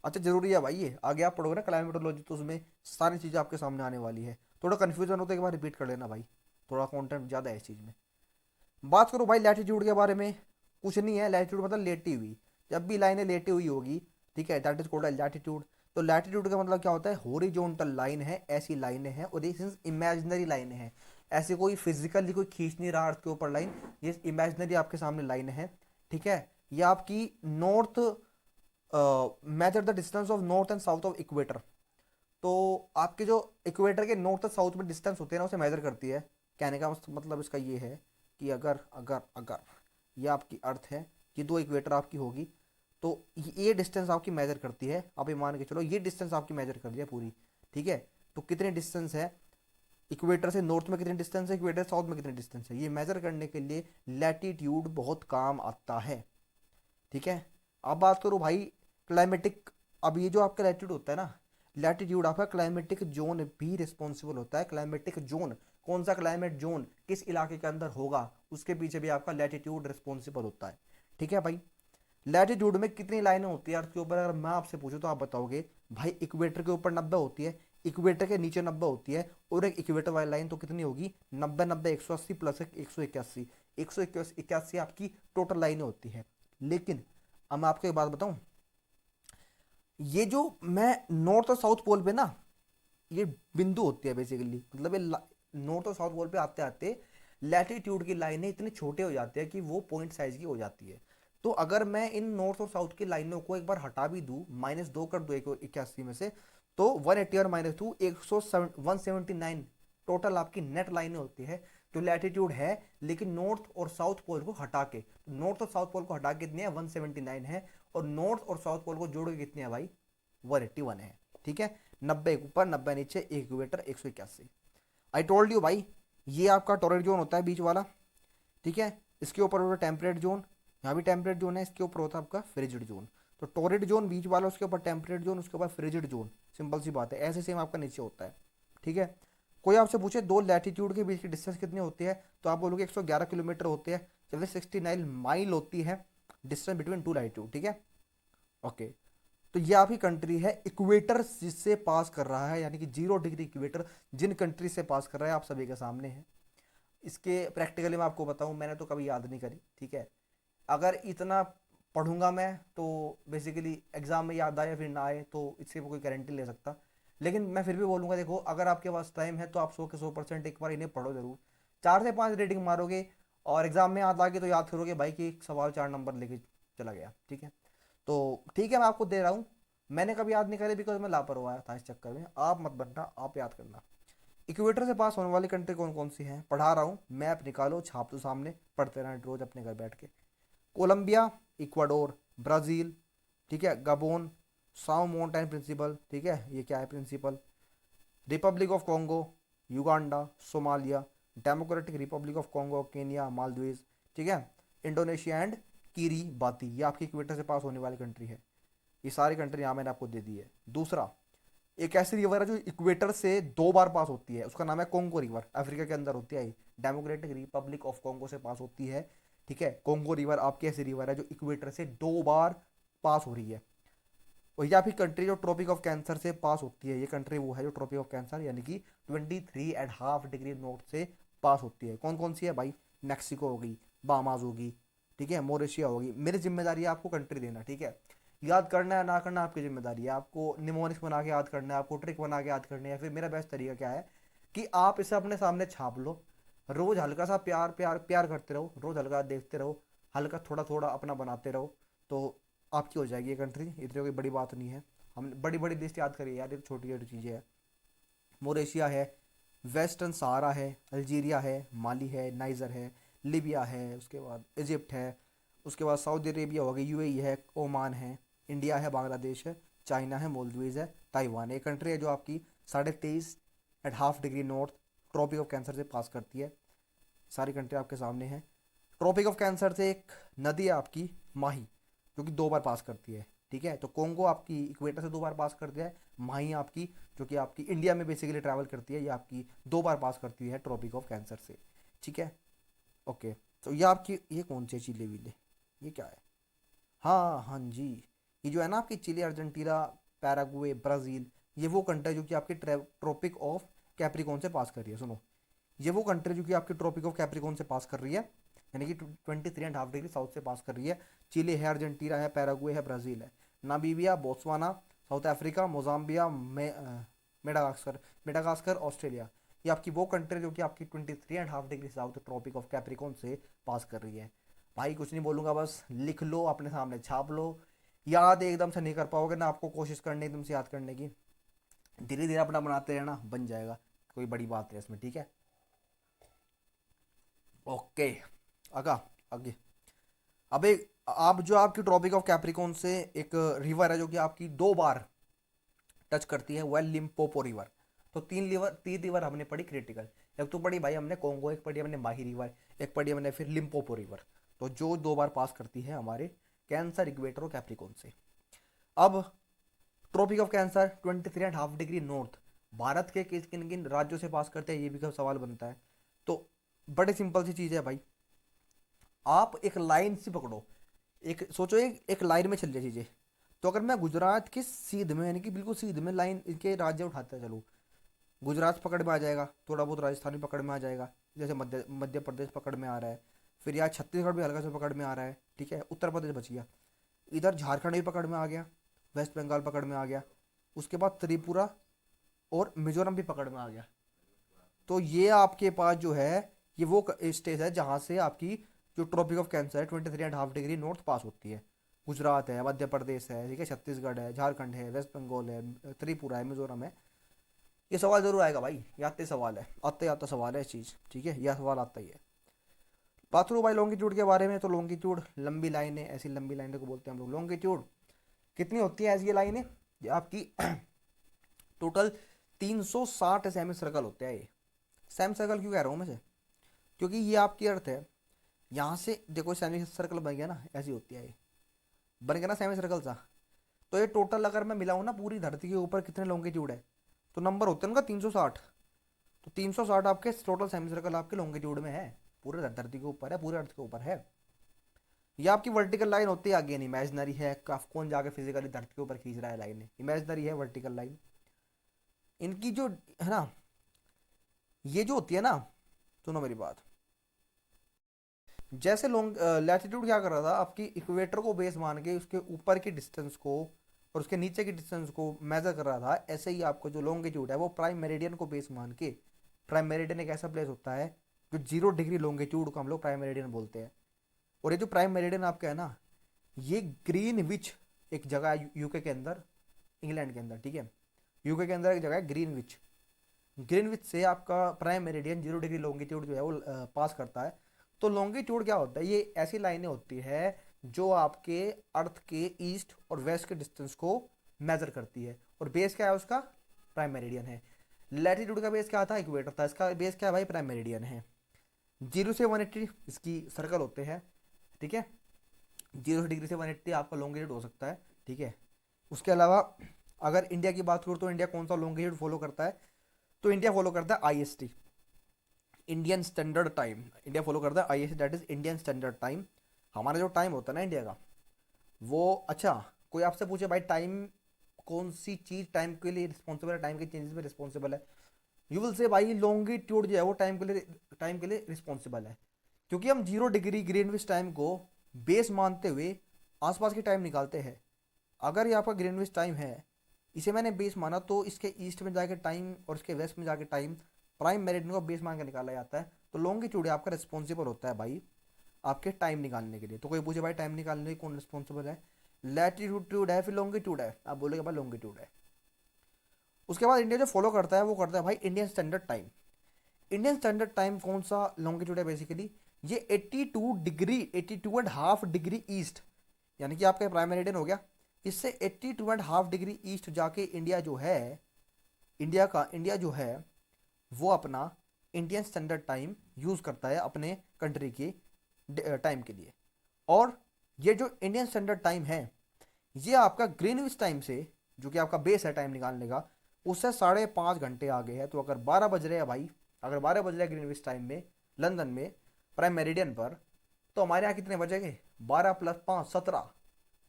अच्छा जरूरी है भाई, ये आगे आप पढ़ोगे ना क्लाइमेटोलॉजी, तो उसमें सारी चीज़ें आपके सामने आने वाली है। थोड़ा कन्फ्यूजन हो तो एक बार रिपीट कर लेना भाई, थोड़ा कंटेंट ज़्यादा है इस चीज़ में। बात करो भाई लैटिट्यूड के बारे में, कुछ नहीं है, लैटिट्यूड मतलब लेटी हुई, जब भी लाइनें लेटी हुई होगी, ठीक है, दैट इज कॉल्ड लैटिट्यूड। तो लैटिट्यूड का मतलब क्या होता है, हॉरिजॉन्टल लाइन है, ऐसी लाइनें हैं, और ये इमेजिनरी लाइनें हैं, ऐसे कोई फिजिकली कोई खींच नहीं रहा अर्थ के ऊपर लाइन, ये इमेजिनरी आपके सामने लाइन है। ठीक है, ये आपकी north, measure the distance of north and south of equator. तो आपके जो इक्वेटर के नॉर्थ और साउथ में डिस्टेंस होते हैं ना, उसे मेजर करती है। कहने का मतलब इसका ये है कि अगर अगर अगर ये आपकी अर्थ है, ये दो इक्वेटर आपकी होगी, तो ये डिस्टेंस आपकी मेजर करती है। आप ये मान के चलो ये डिस्टेंस आपकी मेजर कर दिया पूरी। ठीक है, तो कितने डिस्टेंस है इक्वेटर से नॉर्थ में कितनी डिस्टेंस है, इक्वेटर साउथ में कितनी डिस्टेंस है, ये मेजर करने के लिए लैटिट्यूड बहुत काम आता है। ठीक है। अब बात करो भाई क्लाइमेटिक। अब ये जो आपका लैटिट्यूड होता है ना, लैटिट्यूड आपका क्लाइमेटिक जोन भी रिस्पॉन्सिबल होता है। क्लाइमेटिक जोन, कौन सा क्लाइमेट जोन किस इलाके के अंदर होगा, उसके पीछे भी आपका लैटिट्यूड रिस्पॉन्सिबल होता है। ठीक है भाई। लैटिट्यूड में कितनी लाइनें होती है अर्थ के ऊपर, अगर मैं आपसे पूछूं तो आप बताओगे भाई इक्वेटर के ऊपर 90 होती है, इक्वेटर के नीचे 90 होती है, और एक इक्वेटर वाली लाइन तो कितनी होगी, 90 90 180 प्लस 181, 181 आपकी टोटल लाइनें होती है। लेकिन अब मैं आपको एक बात बताऊं, ये जो मैं नॉर्थ और साउथ पोल पे ना, ये बिंदु होती है बेसिकली, मतलब ये नॉर्थ और साउथ पोल पे आते आते लैटिट्यूड की लाइनें इतनी छोटे हो जाते हैं कि वो पॉइंट साइज की हो जाती है। तो अगर मैं इन नॉर्थ और साउथ की लाइनों को एक बार हटा भी दूं, -2 कर दूं 181 में से, तो 180 और -2 179 टोटल आपकी नेट लाइनें होती है जो लैटिट्यूड है। लेकिन नॉर्थ और साउथ पोल को हटा के, नॉर्थ और साउथ पोल को हटा के कितनी है, 179 है, और नॉर्थ और साउथ पोल को जोड़ के कितनी है भाई, 181 है। ठीक है। 90 ऊपर 90 नीचे, एक इक्वेटर 181। आई टोल्ड यू भाई, ये आपका टॉरॉइड जोन होता है बीच वाला। ठीक है। इसके ऊपर होता है टेम्परेट जोन, यहाँ भी टेम्परेट जोन है, इसके ऊपर होता है आपका फ्रिजिड जोन। तो टॉरॉइड जोन बीच वाला, उसके ऊपर टेम्परेट जोन, उसके ऊपर फ्रिजिड जोन। सिंपल सी बात है, ऐसे सेम आपका नीचे होता है। ठीक है। कोई आपसे पूछे दो लैटिट्यूड के बीच की डिस्टेंस कितनी होती है, तो आप बोलोगे 111 किलोमीटर होते हैं, चलिए 69 माइल होती है डिस्टेंस बिटवीन टू लैटिट्यूड। ठीक है। ओके। तो ये आपकी कंट्री है इक्वेटर जिससे पास कर रहा है, यानी कि 0 डिग्री इक्वेटर जिन कंट्री से पास कर रहा है आप सभी के सामने है। इसके प्रैक्टिकली मैं आपको बताऊं, मैंने तो कभी याद नहीं करी। ठीक है। अगर इतना पढ़ूंगा मैं तो बेसिकली एग्जाम में याद आए फिर ना आए तो इससे कोई गारंटी ले सकता। लेकिन मैं फिर भी बोलूंगा, देखो अगर आपके पास टाइम है तो आप 100 के 100% एक बार इन्हें पढ़ो जरूर। 4 से 5 रेटिंग मारोगे और एग्जाम में याद आ गई तो याद करोगे भाई कि एक सवाल 4 नंबर लेके चला गया। ठीक है। तो ठीक है, मैं आपको दे रहा हूँ। मैंने कभी याद नहीं करे बिकॉज मैं लापरवाह था इस चक्कर में। आप मत बनना, आप याद करना। इक्वेटर से पास होने वाली कंट्री कौन कौन सी हैं, पढ़ा रहा हूँ, मैप निकालो छाप दो सामने, पढ़ते रहना रोज अपने घर बैठ के। कोलंबिया, इक्वाडोर, ब्राज़ील, ठीक है, गबोन, साउ माउंटेन प्रिंसिपल, ठीक है, ये क्या है Principe, republic of Congo, Uganda, Somalia, democratic republic of Congo, Kenya, Maldives, ठीक है, इंडोनेशिया एंड कीरी बाती। ये आपकी इक्वेटर से पास होने वाली कंट्री है। ये सारी कंट्री यहाँ मैंने आपको दे दी है। दूसरा, एक ऐसी रिवर है जो इक्वेटर से 2 बार पास होती है, उसका नाम है कोंगो रिवर, अफ्रीका के अंदर होती है, डेमोक्रेटिक रिपब्लिक ऑफ कोंगो से पास होती है। ठीक है। कोंगो रिवर आपकी ऐसी रिवर है जो इक्वेटर से 2 बार पास हो रही है। और या फिर कंट्री जो ट्रॉपिक ऑफ कैंसर से पास होती है, ये कंट्री वो है जो ट्रॉपिक ऑफ कैंसर यानी कि 23.5 डिग्री नॉर्थ से पास होती है। कौन कौन सी है भाई, मैक्सिको होगी, बामाज होगी, ठीक है, मोरेशिया होगी। मेरी जिम्मेदारी है आपको कंट्री देना। ठीक है। याद करना है ना करना आपकी जिम्मेदारी है, आपको निमोनिक्स बना के याद करना है, आपको ट्रिक बना के याद करना है। फिर मेरा बेस्ट तरीका क्या है कि आप इसे अपने सामने छाप लो, रोज हल्का सा प्यार प्यार प्यार करते रहो, रोज हल्का देखते रहो, हल्का थोड़ा थोड़ा अपना बनाते रहो, तो आपकी हो जाएगी ये कंट्री। इतनी कोई बड़ी बात नहीं है। हम बड़ी बड़ी लिस्ट याद करिए यार, ये तो छोटी छोटी चीज़ें हैं। मोरेशिया है, वेस्टर्न सहारा है, अल्जीरिया है, माली है, नाइजर है, लिबिया है, उसके बाद इजिप्ट है, उसके बाद सऊदी अरेबिया हो गई, यूएई है, ओमान है, इंडिया है, बांग्लादेश है, चाइना है, मोल्दीव्स है, ताइवान है। एक कंट्री है जो आपकी 23.5 degree north tropic of cancer से पास करती है। सारी कंट्री आपके सामने है। ट्रॉपिक ऑफ कैंसर से एक नदी है आपकी माही, जो कि 2 बार पास करती है। ठीक है। तो कोंगो आपकी इक्वेटर से 2 बार पास करती है, माही आपकी जो कि आपकी इंडिया में बेसिकली ट्रैवल करती है, ये आपकी 2 बार पास करती है ट्रॉपिक ऑफ कैंसर से। ठीक है। ओके। तो ये आपकी, ये कौन सी चिले विले, ये क्या है, हाँ हाँ जी, ये जो है ना आपकी चिली, अर्जेंटीना, पैराग्वे, ब्राज़ील, ये वो कंट्री जो कि आपकी ट्रॉपिक ऑफ कैप्रिकॉन से पास कर रही है। सुनो, ये वो कंट्री जो कि आपकी ट्रॉपिक ऑफ कैप्रिकॉन से पास कर रही है, यानी कि 23.5 डिग्री साउथ से पास कर रही है। चिली है, अर्जेंटीना है, पैराग्वे है, ब्राज़ील है, Namibia, Botswana, South Africa, Mozambique, Madagascar, Madagascar, Australia. ये आपकी वो कंट्री जो कि आपकी 23.5 degree south tropic of Capricorn से पास कर रही है। भाई कुछ नहीं बोलूँगा, बस लिख लो, अपने सामने छाप लो। याद एकदम से नहीं कर पाओगे ना, आपको कोशिश करनी एकदम से याद करने की, धीरे धीरे अपना बनाते रहना, बन जाएगा। कोई बड़ी बात है इसमें। ठीक है। ओके। आगा, आगे। अब एक, आप जो आपकी ट्रॉपिक ऑफ कैप्रिकॉन से एक रिवर है जो कि आपकी 2 बार टच करती है, वो है लिम्पोपो रिवर। तो तीन रिवर हमने पढ़ी क्रिटिकल। एक तो पढ़ी भाई हमने कॉन्गो, एक पढ़ी हमने माही रिवर, एक पढ़ी हमने फिर लिम्पोपो रिवर। तो जो 2 बार पास करती है हमारे कैंसर, इक्वेटर और कैप्रिकॉन से। अब tropic of cancer 23.5 degree north, भारत के किस किन किन राज्यों से पास करते हैं, ये भी सवाल बनता है। तो बड़े सिंपल सी चीज़ है भाई, आप एक लाइन से पकड़ो, एक सोचो एक लाइन में चल जाए चीज़ें। तो अगर मैं गुजरात के सीध में, यानी कि बिल्कुल सीध में लाइन इनके राज्य उठाता चलो, गुजरात पकड़ में आ जाएगा, थोड़ा बहुत राजस्थान भी पकड़ में आ जाएगा, जैसे मध्य मध्य प्रदेश पकड़ में आ रहा है, फिर यहाँ छत्तीसगढ़ भी हल्का से पकड़ में आ रहा है, ठीक है, उत्तर प्रदेश बच गया, इधर झारखंड भी पकड़ में आ गया, वेस्ट बंगाल पकड़ में आ गया, उसके बाद त्रिपुरा और मिजोरम भी पकड़ में आ गया। तो ये आपके पास जो है, ये वो स्टेज है जहाँ से आपकी जो ट्रॉपिक ऑफ कैंसर है 23.5 डिग्री नॉर्थ पास होती है। गुजरात है, मध्य प्रदेश है, ठीक है, छत्तीसगढ़ है, झारखंड है, वेस्ट बंगाल है, त्रिपुरा है, मिजोरम है। ये सवाल जरूर आएगा भाई, ये आते सवाल है, आते आता सवाल है चीज़, ठीक है, यह सवाल आता ही है। बात करूँ भाई लॉन्गिट्यूड के बारे में, तो लॉन्गिट्यूड लंबी लाइन है, ऐसी लंबी लाइन को बोलते हैं हम लोग लॉन्गिट्यूड। कितनी होती है ऐसी ये लाइनें, ये आपकी टोटल 360 सेमी सर्कल होते हैं। ये सेमी सर्कल क्यों कह रहा हूँ मैं से, क्योंकि ये आपकी अर्थ है, यहाँ से देखो सेमी सर्कल बन गया ना, ऐसी होती है ये, बन गया ना सेमी सर्कल सा। तो ये टोटल अगर मैं मिलाऊँ ना पूरी धरती के ऊपर कितने लॉन्गिट्यूड है, तो नंबर होते हैं उनका 360। तो 360 आपके टोटल सेमी सर्कल आपके लॉन्गिट्यूड में है, पूरे धरती के ऊपर है, पूरे अर्थ के ऊपर है। ये आपकी वर्टिकल लाइन होती है, अगेन इमेजिनरी है, कौन जाके फिजिकली धरती के ऊपर खींच रहा है लाइन, इमेजिनरी है वर्टिकल लाइन। इनकी जो है ना, ये जो होती है ना, सुनो मेरी बात, जैसे लॉन्ग लैटिट्यूड क्या कर रहा था, आपकी इक्वेटर को बेस मान के उसके ऊपर की डिस्टेंस को और उसके नीचे की डिस्टेंस को मेजर कर रहा था, ऐसे ही आपको जो लॉन्गिट्यूड है वो प्राइम मेरिडियन को बेस मान के, प्राइम मेरिडियन एक ऐसा प्लेस होता है जो 0 डिग्री लॉन्गिट्यूड को हम लोग प्राइम मेरिडियन बोलते हैं। और ये जो प्राइम मेरिडियन आपका है ना, ये ग्रीन विच एक जगह है यूके के अंदर, इंग्लैंड के अंदर, ठीक है, यूके के अंदर एक जगह है ग्रीन विच, ग्रीन विच से आपका प्राइम मेरिडियन 0 डिग्री लॉन्गिट्यूड जो है वो पास करता है। तो लॉन्गिट्यूड क्या होता है, ये ऐसी लाइनें होती है जो आपके अर्थ के ईस्ट और वेस्ट के डिस्टेंस को मेजर करती है, और बेस क्या है उसका, प्राइम मेरिडियन है। लैटिट्यूड का बेस क्या था, इक्वेटर था, इसका बेस क्या है भाई, प्राइम मेरिडियन है। 0 से 180 इसकी सर्कल होते हैं, ठीक है, 0 डिग्री से 180 आपका लॉन्गिट्यूड हो सकता है, ठीक है। उसके अलावा अगर इंडिया की बात करूँ तो इंडिया कौन सा लॉन्गिट्यूड फॉलो करता है, तो इंडिया फॉलो करता है IST, Indian standard time. India follow करता है IST, that is Indian standard time. हमारा जो टाइम होता है ना इंडिया का, वो अच्छा, कोई आपसे पूछे भाई टाइम कौन सी चीज़ टाइम के लिए रिस्पॉन्सिबल है, टाइम के चेंजेस में रिस्पॉन्सिबल है, यू विल से भाई लॉन्गिट्यूड जो है वो टाइम के लिए रिस्पॉन्सिबल है। क्योंकि हम 0 डिग्री ग्रीनविच टाइम को बेस मानते हुए आसपास की टाइम निकालते हैं। अगर ये आपका ग्रीनविच टाइम है, इसे मैंने बेस माना, तो इसके ईस्ट में जाके टाइम और इसके वेस्ट में जाके टाइम प्राइम मेरिडियन को बेस मान के निकाला जाता है। तो लॉन्गिट्यूड आपका रिस्पॉन्सिबल होता है भाई आपके टाइम निकालने के लिए। तो कोई पूछे भाई टाइम निकालने के लिए कौन रिस्पॉन्सिबल है, लैटिट्यूड है फिर लॉन्गिट्यूड है, आप बोलेगे भाई लॉन्गिट्यूड है। उसके बाद इंडिया जो फॉलो करता है वो करता है भाई Indian standard time. Indian standard time कौन सा लॉन्गिट्यूड है बेसिकली, ये 82.5 डिग्री ईस्ट, यानी कि आपका प्राइम मेरिडियन हो गया, इससे 82.5 डिग्री ईस्ट जाके इंडिया जो है, इंडिया जो है वो अपना इंडियन स्टैंडर्ड टाइम यूज़ करता है अपने कंट्री के टाइम के लिए। और ये जो इंडियन स्टैंडर्ड टाइम है, ये आपका ग्रीनविच टाइम से, जो कि आपका बेस है टाइम निकालने का, उससे 5.5 घंटे आगे है। तो अगर 12 बज रहे हैं भाई, अगर 12 बज रहे हैं ग्रीनविच टाइम में लंदन में प्राइम मेरिडियन पर, तो हमारे यहाँ कितने बजेंगे, 12 + 5 17,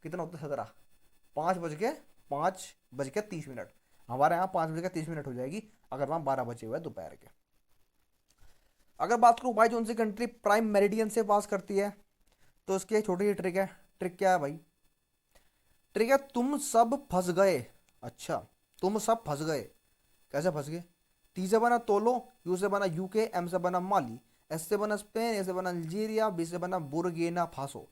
कितना होता है 17, 5 बज के 30 मिनट, हमारे यहाँ 5 बज के 30 मिनट हो जाएगी अगर वहाँ 12 बजे हुए दोपहर के। अगर बात करूँ भाई कौन सी कंट्री प्राइम मेरिडियन से पास करती है, तो उसकी एक छोटी सी ट्रिक है। ट्रिक क्या है भाई, ट्रिक है तुम सब फंस गए। अच्छा, तुम सब फंस गए, कैसे फंस गए, टी से बना तोलो, यू से बना यूके, एम से बना माली, एस से बना स्पेन, ए से बना अल्जीरिया, बी से बना बुर्गिना फासो,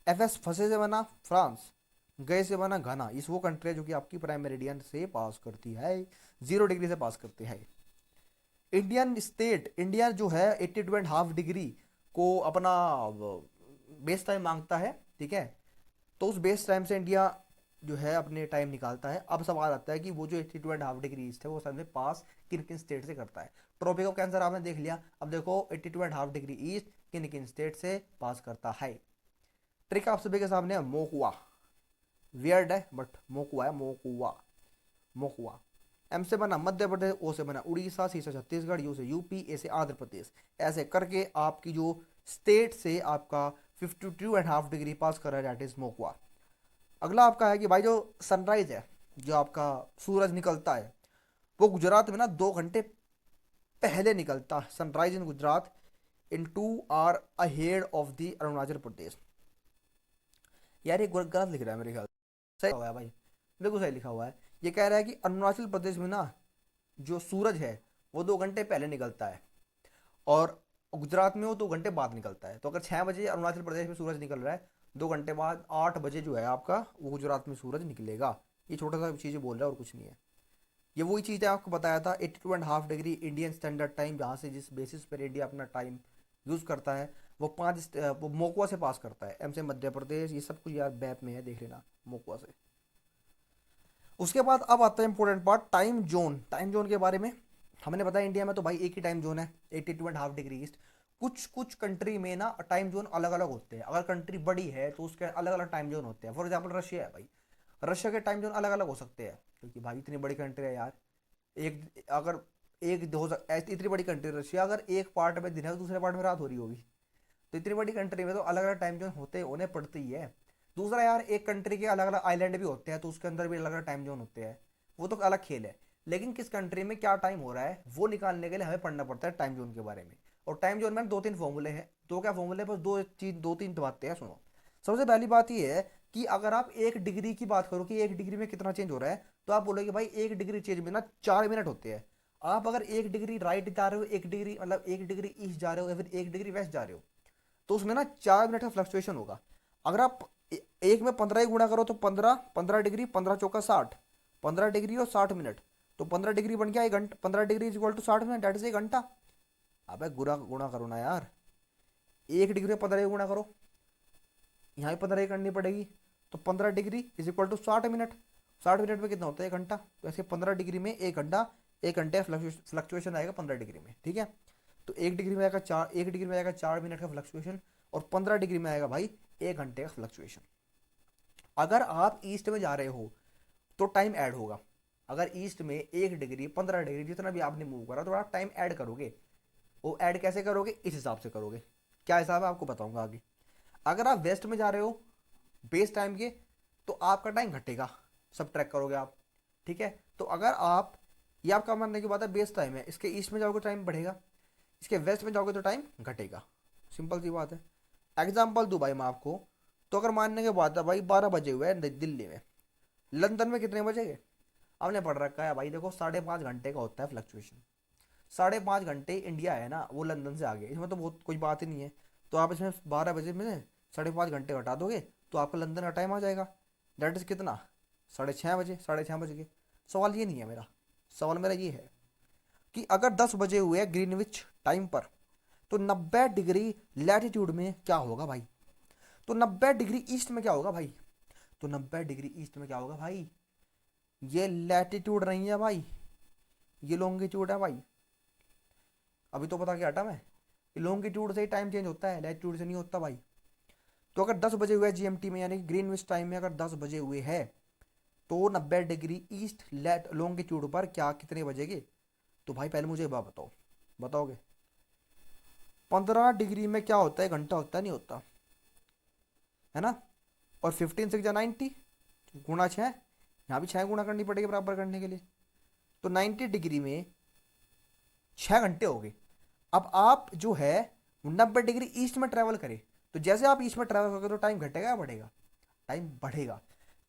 एफ एस फंसे से बना फ्रांस, गए से बना घाना। इस वो कंट्री है जो कि आपकी प्राइम मेरिडियन से पास करती है, 0 डिग्री से पास करती है। इंडियन स्टेट, इंडिया जो है 82.5 डिग्री को अपना बेस टाइम मांगता है, ठीक है। तो उस बेस टाइम से इंडिया जो है अपने टाइम निकालता है। अब सवाल आता है कि वो जो 82.5 डिग्री ईस्ट है वो असल में पास किन किन स्टेट से करता है। ट्रॉपिक ऑफ कैंसर आपने देख लिया। अब देखो 82.5 डिग्री ईस्ट किन किन स्टेट से पास करता है। ट्रिक आप सभी के सामने है, मोकुआ। वियर्ड है बट मोकुआ है, मोकुआ, मोकुआ। एम से बना मध्य प्रदेश, ओ से बना उड़ीसा, सी से छत्तीसगढ़, यू से यूपी, ए से आंध्र प्रदेश। ऐसे करके आपकी जो स्टेट से आपका 52.5 डिग्री पास कर रहा है, दैट इज मोकुआ। अगला आपका है कि भाई जो सनराइज है, जो आपका सूरज निकलता है, वो गुजरात में ना 2 घंटे पहले निकलता है। Sunrise in Gujarat in 2 hour ahead of the Arunachal Pradesh. यार ये गलत लिख रहा है मेरे ख्याल से। सही हुआ है भाई, बिल्कुल सही लिखा हुआ है। ये कह रहा है कि अरुणाचल प्रदेश में ना जो सूरज है वो 2 घंटे पहले निकलता है, और गुजरात में वो 2 घंटे बाद निकलता है। तो अगर 6 बजे अरुणाचल प्रदेश में सूरज निकल रहा है, 2 घंटे बाद 8 बजे जो है आपका वो गुजरात में सूरज निकलेगा। ये छोटा सा चीज़ बोल रहा है और कुछ नहीं है। ये वही चीज़ है आपको बताया था, 82.5 डिग्री इंडियन स्टैंडर्ड टाइम, जहाँ से जिस बेसिस पर इंडिया अपना टाइम यूज़ करता है, वो वो मोकुआ से पास करता है। एम से मध्य प्रदेश, ये सब कुछ यार मैप में है, देख लेना मोकुआ से। उसके बाद अब आता है important part, time zone. Time zone के बारे में हमने बताया इंडिया में तो भाई एक ही टाइम जोन है, 82.5 डिग्री ईस्ट। कुछ कुछ कंट्री में ना टाइम जोन अलग अलग होते हैं। अगर कंट्री बड़ी है तो उसके अलग अलग टाइम जोन होते हैं। फॉर एग्जाम्पल रशिया है भाई, रशिया के टाइम जोन अलग अलग हो सकते हैं, क्योंकि भाई इतनी बड़ी कंट्री है यार। एक अगर एक हो सक ऐसी इतनी बड़ी कंट्री रशिया, अगर एक पार्ट में दिन है तो दूसरे पार्ट में रात हो रही होगी। तो इतनी बड़ी कंट्री में तो अलग अलग टाइम जोन होते होने पड़ते ही है। दूसरा यार, एक कंट्री के अलग अलग आइलैंड भी होते हैं, तो उसके अंदर भी अलग अलग टाइम जोन होते हैं। वो तो अलग खेल है। लेकिन किस कंट्री में क्या टाइम हो रहा है वो निकालने के लिए हमें पढ़ना पड़ता है टाइम जोन के बारे में। और टाइम जोन में 2-3 फॉर्मूले हैं। दो क्या फॉर्मूले, बस 2-3 बातें हैं, सुनो। सबसे पहली बात ये है कि अगर आप 1 डिग्री की बात करो कि 1 डिग्री में कितना चेंज हो रहा है, तो आप बोलोगे भाई 1 डिग्री चेंज में ना 4 मिनट होते हैं। आप अगर 1 डिग्री राइट जा रहे हो, 1 डिग्री मतलब 1 डिग्री ईस्ट जा रहे हो, या फिर 1 डिग्री वेस्ट जा रहे हो, तो उसमें ना 4 मिनट का फ्लक्चुएशन होगा। अगर आप एक में 15 ही गुणा करो तो 15 15 डिग्री, 15 चौका 60, 15 डिग्री और 60 मिनट, तो 15 डिग्री बन गया 1 घंटा। 15 degree is equal to 60 minute, that is 1 घंटा। अबे गुणा गुणा करो ना यार, 1 डिग्री में 15 गुणा करो, यहाँ भी 15 करनी पड़ेगी। तो 15 degree is equal to 60 minute. 60 minute में कितना होता है, 1 घंटा। तो ऐसे 15 डिग्री में 1 घंटा, 1 घंटे फ्लक्चुएशन आएगा 15 डिग्री में, ठीक है। तो 1 डिग्री में आएगा 4 मिनट का फ्लक्चुएशन, और 15 डिग्री में आएगा भाई 1 घंटे का फ्लक्चुएशन। अगर आप ईस्ट में जा रहे हो तो टाइम ऐड होगा। अगर ईस्ट में 1 डिग्री, 15 डिग्री, जितना भी आपने मूव करा, तो आप टाइम ऐड करोगे। वो ऐड कैसे करोगे, इस हिसाब से करोगे। क्या हिसाब है आपको बताऊंगा आगे। अगर आप वेस्ट में जा रहे हो बेस टाइम के, तो आपका टाइम घटेगा, सब ट्रैक करोगे आप, ठीक है। तो अगर आप, ये आपका मानने की बात है बेस टाइम है, इसके ईस्ट में जाओगे तो टाइम बढ़ेगा, इसके वेस्ट में जाओगे तो टाइम घटेगा। सिंपल सी बात है। एग्जाम्पल दूँ भाई मैं आपको, तो अगर मानने की बात है भाई 12 बजे हुए हैं दिल्ली में, लंदन में कितने बजेंगे आपने पढ़ रखा है भाई, देखो 5.5 घंटे का होता है फ्लक्चुएशन। 5.5 घंटे इंडिया है ना, वो लंदन से आगे, इसमें तो बहुत कोई बात ही नहीं है। तो आप इसमें 12 बजे में से 5.5 घंटे घटा दोगे तो आपका लंदन का टाइम आ जाएगा। दैट इज़ कितना, 6:30 बजे, 6:30 बजे के। सवाल ये नहीं है मेरा, सवाल मेरा ये है कि अगर 10 बजे हुए ग्रीनविच टाइम पर, तो 90 डिग्री लैटिट्यूड में क्या होगा भाई। तो 90 डिग्री ईस्ट में क्या होगा भाई। तो 90 डिग्री ईस्ट में क्या होगा भाई, ये लैटिट्यूड नहीं है भाई, ये लॉन्गिट्यूड है भाई। अभी तो बता के हटा मैं, लॉन्गिट्यूड से ही टाइम चेंज होता है, लैटिट्यूड से नहीं होता भाई। तो अगर 10 बजे हुए जीएमटी में, यानी कि ग्रीनविच टाइम में अगर 10 बजे हुए है, तो 90 डिग्री ईस्ट लॉन्गिट्यूड पर क्या कितने बजेगे। तो भाई पहले मुझे एक बात बताओ, बताओगे 15 डिग्री में क्या होता है, घंटा होता है नहीं होता, है ना। और 15 6 जा 90, गुणा 6, यहाँ भी 6 गुणा करनी पड़ेगी बराबर करने के लिए। तो 90 डिग्री में 6 घंटे हो गए। अब आप जो है 90 डिग्री ईस्ट में ट्रैवल करें, तो जैसे आप ईस्ट में ट्रैवल करोगे तो टाइम घटेगा या बढ़ेगा, टाइम बढ़ेगा।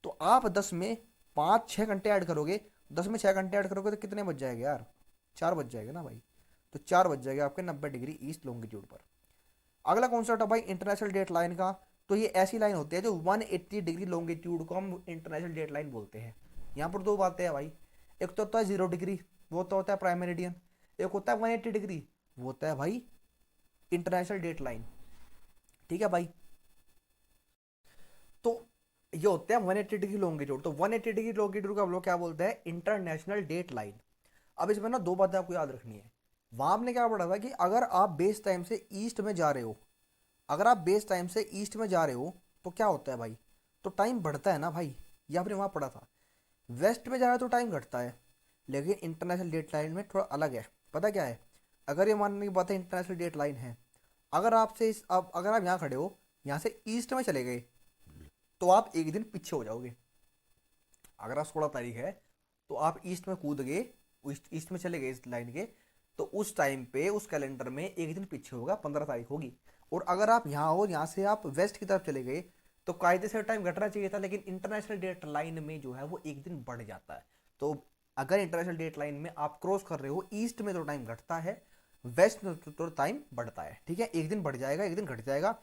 तो आप 10 में 5 6 घंटे ऐड करोगे, 10 में 6 घंटे ऐड करोगे तो कितने बज जाएगा यार, 4 बज जाएगा ना भाई। तो 4 बज जाएगा आपके 90 डिग्री ईस्ट लॉन्गिट्यूड पर। अगला कॉन्सेप्ट है भाई इंटरनेशनल डेट लाइन का। तो ये ऐसी लाइन होती है जो 180 डिग्री लॉन्गिट्यूड को हम इंटरनेशनल डेट लाइन बोलते हैं। यहाँ पर दो बातें हैं भाई, एक तो होता है 0 डिग्री, वो तो होता है प्राइम मेरिडियन। एक होता है 180 डिग्री, वो होता है भाई इंटरनेशनल डेट लाइन, ठीक है भाई। तो ये होते हैं 180 डिग्री लॉन्गिट्यूड। तो 180 डिग्री लॉन्गिट्यूड को हम लोग क्या बोलते हैं, इंटरनेशनल डेट लाइन। अब इसमें ना दो बातें आपको याद रखनी है। वहां आपने क्या पढ़ा था कि अगर आप बेस टाइम से ईस्ट में जा रहे हो, अगर आप बेस टाइम से ईस्ट में जा रहे हो तो क्या होता है भाई, तो टाइम बढ़ता है ना भाई, ये आपने वहाँ पढ़ा था। वेस्ट में जा रहे हो तो टाइम घटता है। लेकिन इंटरनेशनल डेट लाइन में थोड़ा अलग है, पता क्या है। अगर ये मानने की बात है इंटरनेशनल डेट लाइन है, अगर आपसे इस अब अगर आप यहाँ खड़े हो, यहाँ से ईस्ट में चले गए तो आप एक दिन पीछे हो जाओगे। अगर आज 16 तारीख है तो आप ईस्ट में कूद गए, ईस्ट में चले गए इस लाइन के, तो उस टाइम पे उस कैलेंडर में एक दिन पीछे होगा, 15 तारीख होगी। और अगर आप यहाँ हो, यहाँ से आप वेस्ट की तरफ चले गए तो कायदे से टाइम घटना चाहिए था, लेकिन इंटरनेशनल डेट लाइन में जो है वो एक दिन बढ़ जाता है। तो अगर इंटरनेशनल डेट लाइन में आप क्रॉस कर रहे हो ईस्ट में तो टाइम घटता है, वेस्ट में तो टाइम बढ़ता है। ठीक है, एक दिन बढ़ जाएगा एक दिन घट जाएगा,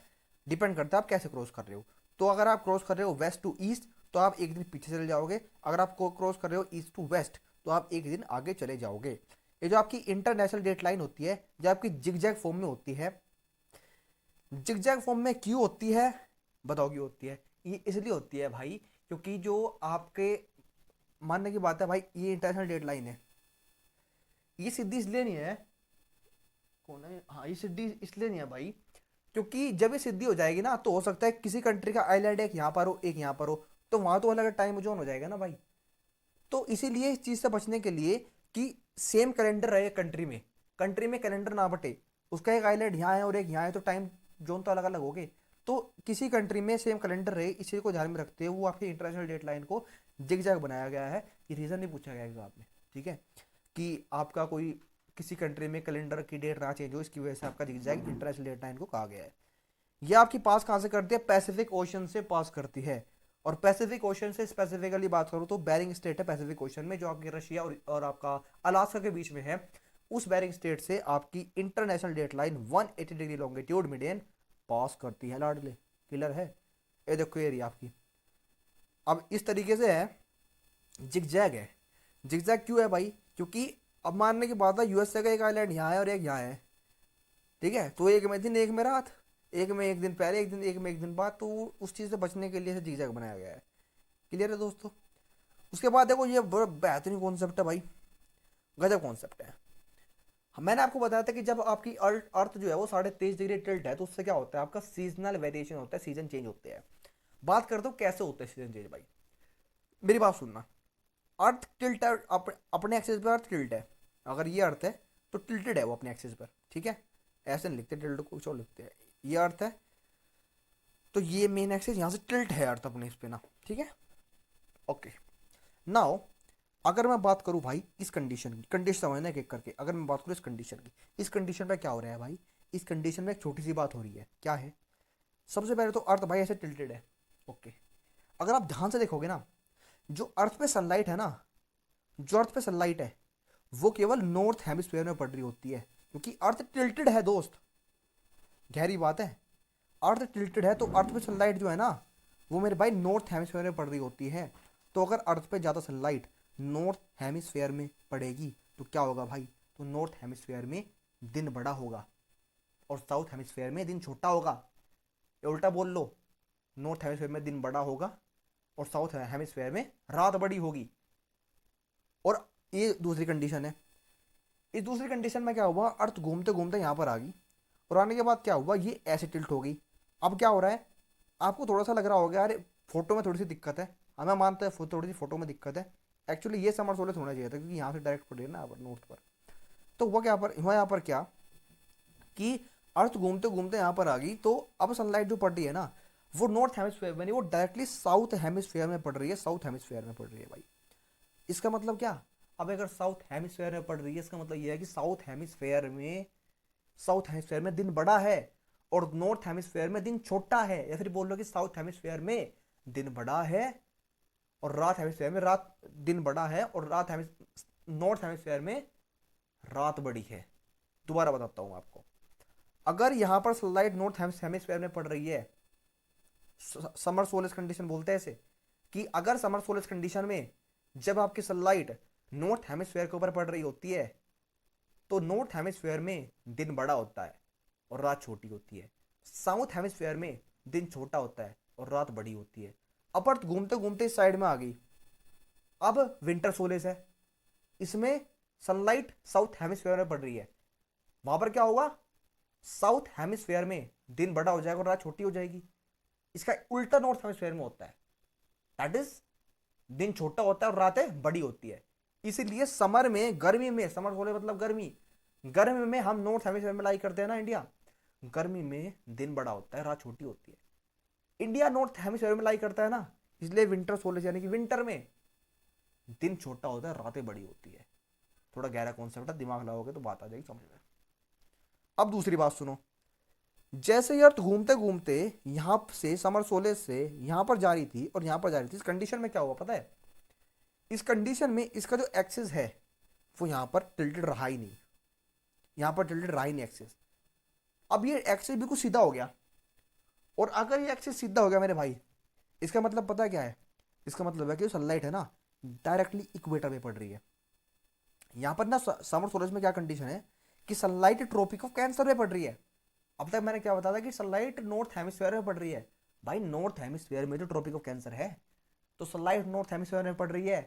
डिपेंड करता है आप कैसे क्रॉस कर रहे हो। तो अगर आप क्रॉस कर रहे हो वेस्ट टू ईस्ट तो आप एक दिन पीछे चले जाओगे, अगर आप क्रॉस कर रहे हो ईस्ट टू वेस्ट तो आप एक दिन आगे चले जाओगे। ये जो आपकी इंटरनेशनल डेट लाइन होती है, जो आपकी जिगजैग फॉर्म में होती है, जिगजैग फॉर्म में क्यों होती है, बताओ क्यों होती है। ये इसलिए होती है भाई क्योंकि जो आपके मानने की बात है भाई, ये इंटरनेशनल डेट लाइन है, ये सीधी इसलिए नहीं है, कौन है, हाँ ये सीधी इसलिए नहीं है भाई क्योंकि जब ये सीधी हो जाएगी ना तो हो सकता है किसी कंट्री का आइलैंड एक यहाँ पर हो एक यहाँ पर हो, तो वहां तो अलग टाइम जोन हो जाएगा ना भाई। तो इसीलिए इस चीज से बचने के लिए कि सेम कैलेंडर रहे कंट्री में कैलेंडर ना बटे, उसका एक आइलैंड यहाँ है और एक यहाँ है तो टाइम जोन तो अलग अलग हो गए। तो किसी कंट्री में सेम कैलेंडर रहे, इसी को ध्यान में रखते हुए वो आपकी इंटरनेशनल डेट लाइन को जिग बनाया गया है। ये रीजन नहीं पूछा गया एग्जाम में, ठीक है, कि आपका कोई किसी कंट्री में कैलेंडर की डेट ना चेंज हो, इसकी वजह से आपका जिग इंटरनेशनल डेट लाइन को कहा गया है। ये आपकी पास कहाँ से करती है, पैसिफिक ओशन से पास करती है। और पैसिफिक ओशन से स्पेसिफिकली बात करूँ तो बेरिंग स्टेट है पैसिफिक ओशन में, जो आपके रशिया और आपका अलास्का के बीच में है। उस बेरिंग स्टेट से आपकी international date line 180 degree longitude median pass करती है। लाडले क्लियर है, ये देखो एरिया आपकी अब इस तरीके से है, जिगजैग है। जिगजैग क्यों है भाई, क्योंकि अब मानने की बात है यूएसए का एक आइलैंड यहाँ है और एक यहाँ है, ठीक है, तो एक में दिन एक में रात, एक में एक दिन पहले एक दिन एक में एक दिन बाद, तो उस चीज़ से बचने के लिए जिगजैग बनाया गया है। क्लियर है दोस्तों। उसके बाद देखो ये बड़ा बेहतरीन कॉन्सेप्ट है भाई, गजब कॉन्सेप्ट है। मैंने आपको बताया था कि जब आपकी अर्थ जो है वो 23.5 डिग्री टिल्ट है तो उससे क्या होता है, आपका सीजनल वेरिएशन होता है, सीजन चेंज होते हैं। बात करते हो कैसे होता है सीजन चेंज भाई, मेरी बात सुनना। अर्थ टिल्ट है, अपने एक्सिस पर अर्थ टिल्ट है, अगर ये अर्थ है तो टिल्टेड है वो अपने एक्सिस पर, ठीक है, ऐसे नहीं लिखते टिल्ट को, कुछ और लिखते हैं। ये अर्थ है तो ये मेन एक्सिस यहाँ से टिल्ट है अर्थ अपने इस पे ना, ठीक है, ओके। नाउ अगर मैं बात करूँ भाई इस कंडीशन की, कंडीशन समझना एक एक करके, अगर मैं बात करूँ इस कंडीशन की, इस कंडीशन में क्या हो रहा है भाई, इस कंडीशन में एक छोटी सी बात हो रही है, क्या है, सबसे पहले तो अर्थ भाई ऐसे टिल्टेड है, ओके। अगर आप ध्यान से देखोगे ना, जो अर्थ पे सनलाइट है ना, जो अर्थ पे सनलाइट है वो केवल नॉर्थ हेमिस्फीयर में पड़ रही होती है, क्योंकि अर्थ टिल्टेड है दोस्त, गहरी बात है। अर्थ टिल्टेड है तो अर्थ पे सनलाइट जो है ना वो मेरे भाई नॉर्थ हेमिस्फीयर में पड़ रही होती है। तो अगर अर्थ पे ज़्यादा सनलाइट नॉर्थ हेमिस्फीयर में पड़ेगी तो क्या होगा भाई, तो नॉर्थ हेमिस्फीयर में दिन बड़ा होगा और साउथ हेमिस्फीयर में दिन छोटा होगा। ये उल्टा बोल लो, नॉर्थ हेमिस्फीयर में दिन बड़ा होगा और साउथ हेमिस्फीयर में रात बड़ी होगी। और ये दूसरी कंडीशन है। इस दूसरी कंडीशन में क्या हुआ, अर्थ घूमते घूमते यहाँ पर आ गई और आने के बाद क्या हुआ, ये ऐसे टिल्ट हो गई। अब क्या हो रहा है, आपको थोड़ा सा लग रहा होगा अरे फोटो में थोड़ी सी दिक्कत है, हमें मानते हैं थोड़ी सी फोटो में दिक्कत है। एक्चुअली ये समर सोलर होना चाहिए था क्योंकि यहाँ से डायरेक्ट पड़ रही है ना नॉर्थ पर। तो हुआ यहाँ पर क्या कि अर्थ घूमते घूमते यहाँ पर आ गई, तो अब सनलाइट जो पड़ रही है ना वो नॉर्थ हेमिस्फीयर में नहीं, वो डायरेक्टली साउथ हेमिस्फीयर में पड़ रही है, साउथ हेमिस्फीयर में पड़ रही है भाई। इसका मतलब क्या, अब अगर साउथ हेमिस्फीयर में पड़ रही है इसका मतलब यह है कि साउथ हेमिस्फीयर में दिन बड़ा है और नॉर्थ हेमिस्फीयर में दिन छोटा है, या फिर बोल लो कि साउथ हेमिस्फीयर में दिन बड़ा है और रात हेमिस्फीयर में रात दिन बड़ा है और नॉर्थ हेमिस्फीयर में रात बड़ी है। दोबारा बताता हूं आपको, अगर यहां पर सनलाइट नॉर्थ हेमिस्फीयर में पड़ रही है, समर सोलस कंडीशन बोलते हैं इसे, कि अगर समर सोलस कंडीशन में जब आपकी सनलाइट नॉर्थ हेमिस्फीयर के ऊपर पड़ रही होती है तो नॉर्थ हेमिस्फीयर में दिन बड़ा होता है और रात छोटी होती है, साउथ हेमिस्फीयर में दिन छोटा होता है और रात बड़ी होती है। अब अर्थ घूमते घूमते इस साइड में आ गई। अब विंटर सोलेस है, इसमें सनलाइट साउथ हेमिस्फेयर में पड़ रही है। वहां पर क्या होगा, साउथ हेमिस्फेयर में दिन बड़ा हो जाएगा और रात छोटी हो जाएगी। इसका उल्टा नॉर्थ हेमिस्फेयर में होता है, दैट इज दिन छोटा होता है और रातें बड़ी होती है। इसीलिए समर में, गर्मी में, समर बोले मतलब गर्मी, गर्मी में हम नॉर्थ हेमिस्फेयर में लाई करते हैं ना इंडिया, गर्मी में दिन बड़ा होता है, रात छोटी होती है। इंडिया नॉर्थ हेमिस्फेयर में लाई करता है ना, इसलिए विंटर सोलेस यानी कि विंटर में दिन छोटा होता है, रातें बड़ी होती है। थोड़ा गहरा कॉन्सेप्ट है, दिमाग लगाओगे तो बात आ जाएगी समझ में। अब दूसरी बात सुनो, जैसे ये अर्थ घूमते घूमते यहां से समर सोलेस से यहां पर जा रही थी और यहां पर जा रही थी, इस कंडीशन में क्या हुआ पता है, इस कंडीशन में इसका जो एक्सिस है वो यहां पर टिल्टेड रहा ही नहीं, यहां पर टिल्टेड रहा ही नहीं एक्सिस। अब ये एक्सिस बिल्कुल सीधा हो गया, और अगर ये एक्सिस सीधा हो गया मेरे भाई, इसका मतलब पता है क्या है, इसका मतलब है कि सनलाइट है ना डायरेक्टली इक्वेटर पे पड़ रही है। यहां पर ना समर सोलर्स में क्या कंडीशन है कि सनलाइट ट्रॉपिक ऑफ कैंसर में पड़ रही है। अब तक मैंने क्या बताया था कि सनलाइट नॉर्थ हेमिस्फीयर में पड़ रही है। भाई नॉर्थ हेमिस्फीयर में जो ट्रॉपिक ऑफ कैंसर है, तो सनलाइट नॉर्थ हेमिस्फीयर में पड़ रही है,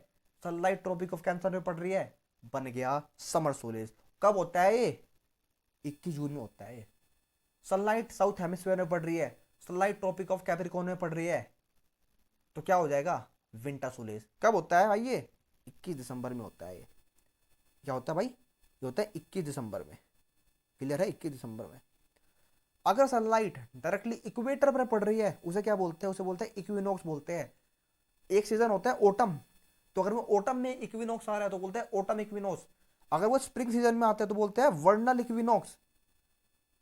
सनलाइट ट्रॉपिक ऑफ कैंसर में पड़ रही है, बन गया समर सोलेस। कब होता है ये, 21 जून में होता है ये। सनलाइट साउथ हेमिस्फीयर में पड़ रही है, सनलाइट ट्रॉपिक ऑफ कैप्रिकॉर्न में पड़ रही है, तो क्या हो जाएगा, विंटर सोलेस। कब होता है भाई ये, 21 दिसंबर में होता है ये। क्या होता है भाई, ये होता है 21 दिसंबर में, क्लियर है, 21 दिसंबर में। अगर सनलाइट डायरेक्टली इक्वेटर पर पड़ रही है, उसे क्या बोलते हैं, उसे बोलते हैं इक्विनॉक्स बोलते हैं। एक सीजन होता है ओटम, तो अगर वो ओटम में इक्विनॉक्स आ रहा है तो बोलते हैं ओटम इक्विनॉक्स। अगर वो स्प्रिंग सीजन में आता है तो बोलते हैं वर्नल इक्विनॉक्स।